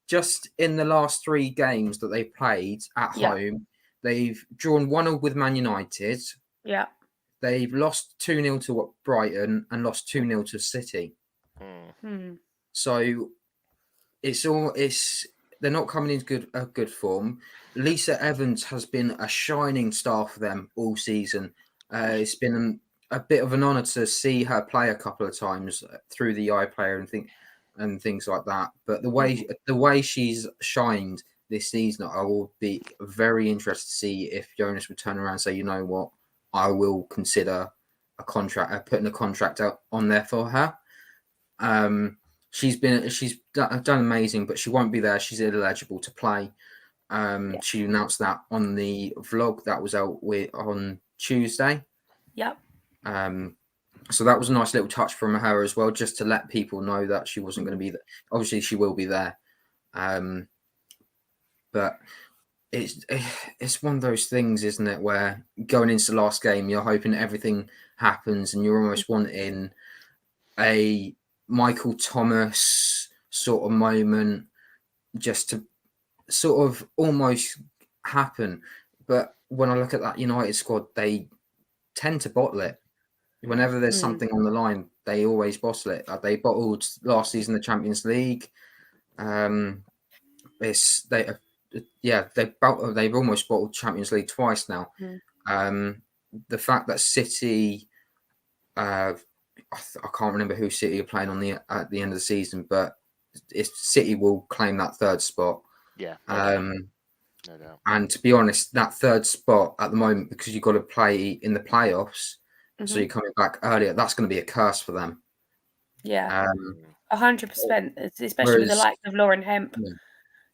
just in the last 3 games that they played at home, they've drawn 1-1 with Man United. Yeah. They've lost 2-0 to Brighton and lost 2-0 to City. So they're not coming in good form. Lisa Evans has been a shining star for them all season. It's been a bit of an honour to see her play a couple of times through the iPlayer and things like that. But the way she's shined this season, I will be very interested to see if Jonas would turn around and say, you know what, I will consider putting a contract out on there for her. She's done amazing, but she won't be there. She's ineligible to play. She announced that on the vlog that was out on Tuesday. Yep. So that was a nice little touch from her as well, just to let people know that she wasn't going to be there. Obviously, she will be there. But it's one of those things, isn't it, where going into the last game, you're hoping everything happens and you're almost wanting a Michael Thomas sort of moment just to sort of almost happen. But when I look at that United squad, they tend to bottle it. Whenever there's something on the line, they always bottle it. They bottled last season the Champions League. They've almost bottled Champions League twice now. The fact that City, I can't remember who City are playing at the end of the season, but City will claim that 3rd spot. Yeah. No doubt. And to be honest, that 3rd spot at the moment, because you've got to play in the playoffs, so you're coming back earlier, that's going to be a curse for them. Yeah. 100%, especially with the likes of Lauren Hemp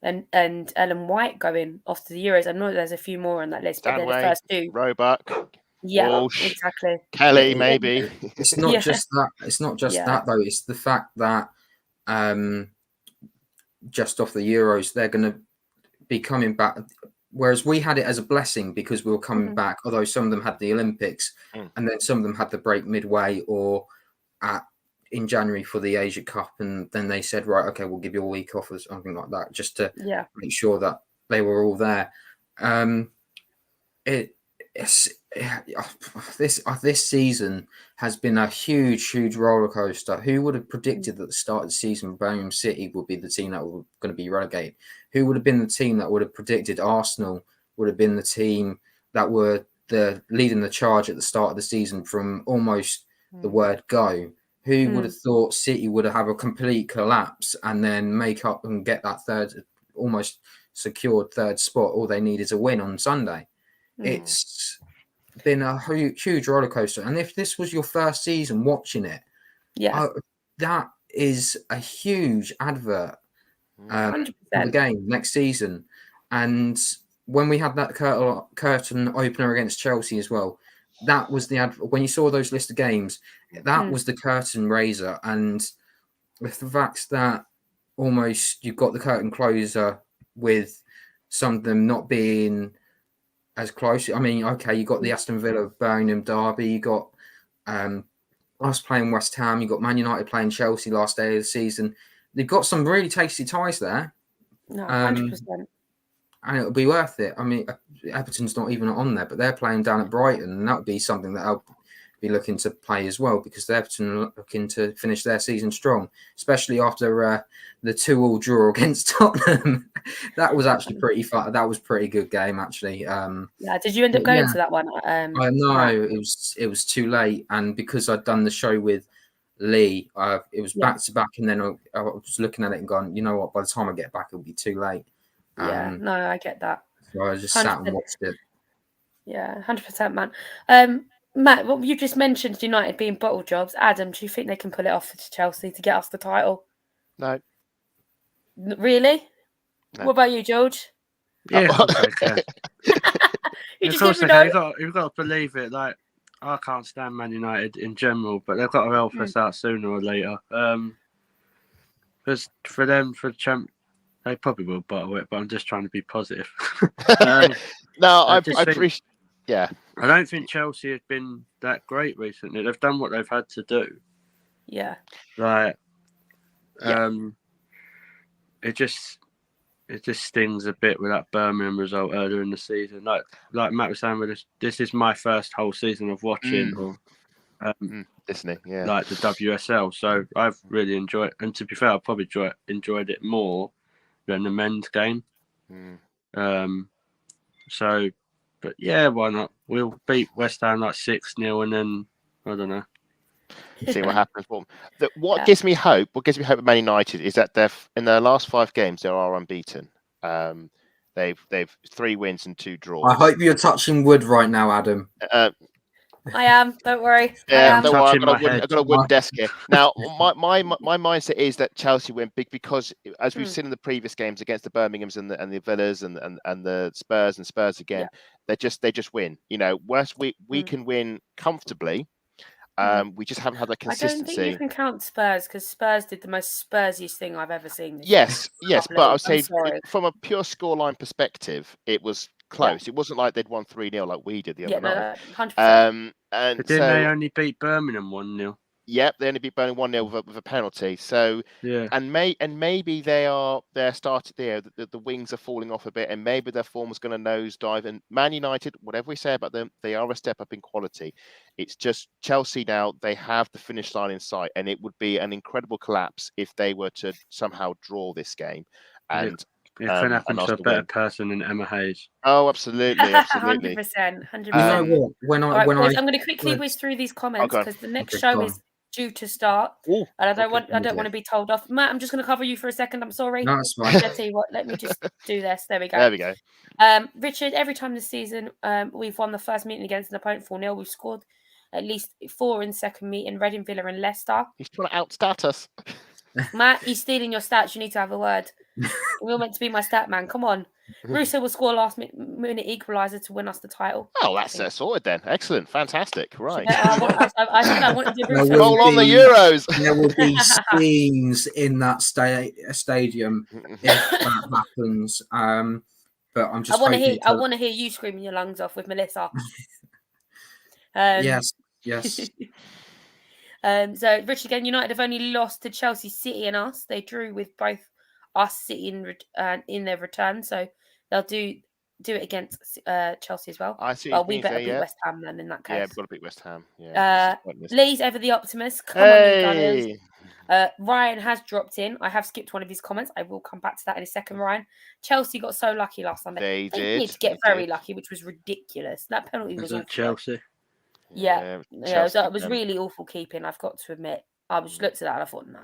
and Ellen White going off to the Euros. I know there's a few more on that list, but they're the first 2. Roebuck. Yeah, Walsh, exactly. Kelly, maybe. It's not just that. It's not just that though. It's the fact that just off the Euros, they're going to be coming back. Whereas we had it as a blessing because we were coming back, although some of them had the Olympics and then some of them had the break midway or in January for the Asia Cup. And then they said, right, okay, we'll give you a week off or something like that, just to make sure that they were all there. This season has been a huge roller coaster. Who would have predicted that at the start of the season, Birmingham City would be the team that were going to be relegated? Who would have been the team that would have predicted Arsenal would have been the team that were leading the charge at the start of the season from almost the word go? Who would have thought City would have a complete collapse and then make up and get that almost secured 3rd spot? All they need is a win on Sunday. It's been a huge roller coaster. And if this was your first season watching it, that is a huge advert for the game next season. And when we had that curtain opener against Chelsea as well, that was the when you saw those list of games, that was the curtain raiser. And with the fact that almost you've got the curtain closer with some of them not being as close. I mean, okay, you got the Aston Villa Birmingham derby, you got us playing West Ham, you got Man United playing Chelsea last day of the season. They've got some really tasty ties there. No, 100%. And it'll be worth it. I mean, Everton's not even on there, but they're playing down at Brighton, and that would be something that I'll be looking to play as well, because Everton are looking to finish their season strong, especially after the 2-2 draw against Tottenham. That was actually pretty fun. That was a pretty good game, actually. Did you end up going to that one? No, it was too late, and because I'd done the show with Lee, it was back to back, and then I was looking at it and going, you know what? By the time I get back, it'll be too late. No, I get that. So I just 100%. Sat and watched it. Yeah, 100%, man. Matt, what you just mentioned, United being bottle jobs. Adam, do you think they can pull it off to Chelsea to get us the title? No. Really? No. What about you, George? Yeah, okay. You've got to believe it. Like, I can't stand Man United in general, but they've got to help us out sooner or later. Because for them, for they probably will bottle it, but I'm just trying to be positive. No, I just think- appreciate. Yeah, I don't think Chelsea have been that great recently. They've done what they've had to do. Yeah. Like, Yeah. it just stings a bit with that Birmingham result earlier in the season. Like Matt was saying, this is my first whole season of watching Disney. Yeah, like the WSL. So I've really enjoyed, and to be fair, I probably enjoyed it more than the men's game. So, but yeah, why not? We'll beat West Ham like 6-0, and then I don't know. See what happens. What gives me hope? What gives me hope with Man United is that they've in their last 5 games they are unbeaten. They've 3 wins and 2 draws. I hope you're touching wood right now, Adam. I am. Don't worry. Yeah, don't worry. Touching my I've got a wooden desk here. Now, my mindset is that Chelsea win big because, as we've seen in the previous games against the Birminghams and the Villas and the Spurs again, they just win. You know, worse we can win comfortably. We just haven't had that consistency. I don't think you can count Spurs because Spurs did the most Spursiest thing I've ever seen. Yes, but I would say sorry. from a pure scoreline perspective, it was close. It wasn't like they'd won 3-0 like we did the other night. 100%. And but didn't they only beat Birmingham 1-0? Yep, they only beat Birmingham 1-0 with a penalty. So yeah, and maybe they're started there. The wings are falling off a bit, and maybe their form is going to nosedive. And Man United, whatever we say about them, they are a step up in quality. It's just Chelsea now. They have the finish line in sight, and it would be an incredible collapse if they were to somehow draw this game. And it can happen to a better win. person than Emma Hayes. Oh, absolutely. 100%. You know what? When Right, I I'm going to quickly whiz through these comments because the next show is due to start, and I don't want to be told off. Matt, I'm just going to cover you for a second. I'm sorry. No, it's fine. Let's tell you what. Let me just do this. There we go. There we go. Richard, every time this season we've won the first meeting against an opponent 4-0, we've scored at least 4 in second meeting, Reading, Villa and Leicester. He's trying to outstat us. Matt, he's stealing your stats. You need to have a word. You're meant to be my stat man. Come on. Russo will score last minute equaliser to win us the title. Oh, that's sorted then. Excellent. Fantastic. Right. I said I wanted to do Russo. Roll on the Euros. There will be scenes in that stadium if that happens. But I'm just. I want to hear you screaming your lungs off with Melissa. Yes. So, Rich, again, United have only lost to Chelsea, City and us. They drew with both us, City in their return. So, they'll do it against Chelsea as well. I see. Well, we better beat West Ham then in that case. Yeah, we've got to beat West Ham. Yeah. Lee's ever the optimist. Come on, you Gunners. Ryan has dropped in. I have skipped one of his comments. I will come back to that in a second, Ryan. Chelsea got so lucky last Sunday. They did. Need to get very lucky, which was ridiculous. That penalty was awful. Chelsea. Yeah, it was really awful keeping. I've got to admit, I just looked at that and I thought, no.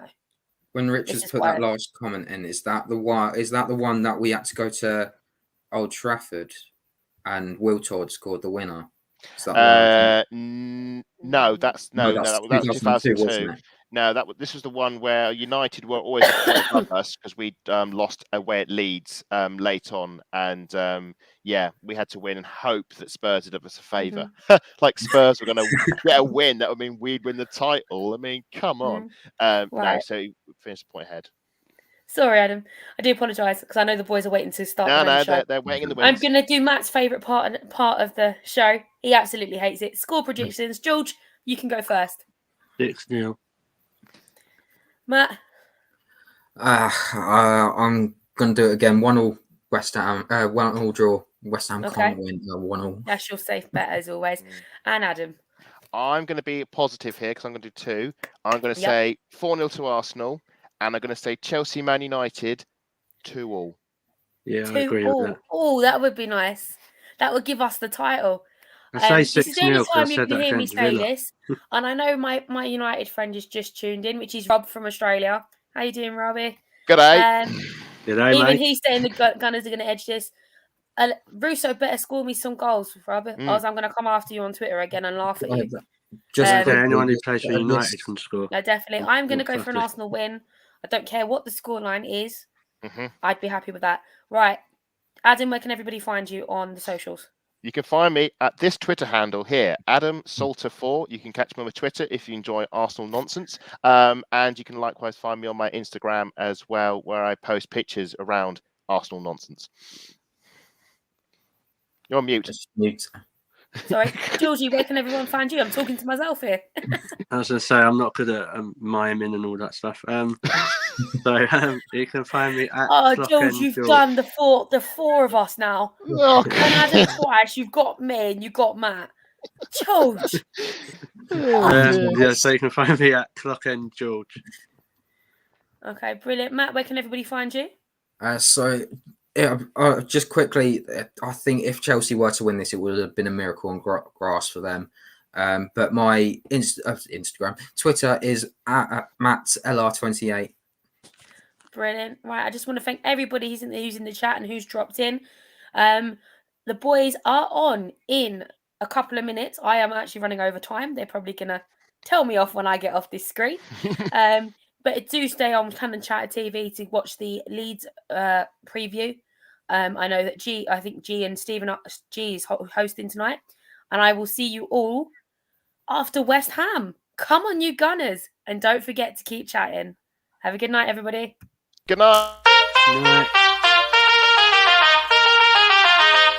When Richard's put that last comment in, is that the one that we had to go to Old Trafford and Wiltord scored the winner? No, that's 2002. Wasn't it? No, this was the one where United were always above us because we lost away at Leeds late on, and we had to win and hope that Spurs did us a favour. Like Spurs were going to get a win, that would mean we'd win the title. I mean, come on. Right. No, so we finished a point ahead. Sorry, Adam. I do apologise because I know the boys are waiting to start. No, they're waiting in the wings. I'm going to do Matt's favourite part of the show. He absolutely hates it. Score predictions. George, you can go first. 6-0. Matt? I'm going to do it again. 1-1 West Ham. 1-1 draw. West Ham can't win. 1-1. That's your safe bet as always. And Adam? I'm going to be positive here because I'm going to do 2. I'm going to say 4-0 to Arsenal. And I'm going to say Chelsea Man United 2-2. Yeah, I agree with that. Oh, that would be nice. That would give us the title. I say 6-0. This is the only time you can hear me say this. And I know my United friend is just tuned in, which is Rob from Australia. How you doing, Robbie? G'day. G'day, even mate. he's saying the Gunners are going to edge this. Russo better score me some goals, Rob. Or else I'm going to come after you on Twitter again and laugh at you. Anyone who plays for United can score. No, definitely. I'm going to go for an Arsenal win. I don't care what the scoreline is. I'd be happy with that. Right. Adam, where can everybody find you on the socials? You can find me at this Twitter handle here, Adam Salter4. You can catch me on Twitter if you enjoy Arsenal nonsense. And you can likewise find me on my Instagram as well, where I post pictures around Arsenal nonsense. You're on mute. Just mute. Sorry, Georgie, where can everyone find you? I'm talking to myself here. I was going to say, I'm not good at miming and all that stuff. So you can find me at George, you've done the four of us now. Oh, and Adam twice, you've got me and you've got Matt. George. Yeah, so you can find me at Clockend George. Okay, brilliant. Matt, where can everybody find you? Just quickly, I think if Chelsea were to win this, it would have been a miracle on grass for them. But my Instagram, Twitter is at MattLR28. Brilliant. Right, I just want to thank everybody who's in the chat and who's dropped in. The boys are on in a couple of minutes. I am actually running over time. They're probably going to tell me off when I get off this screen. But do stay on Cannon Chatter TV to watch the Leeds preview. I know that I think G and Stephen G is hosting tonight. And I will see you all after West Ham. Come on, you Gunners. And don't forget to keep chatting. Have a good night, everybody. Good night. Good night.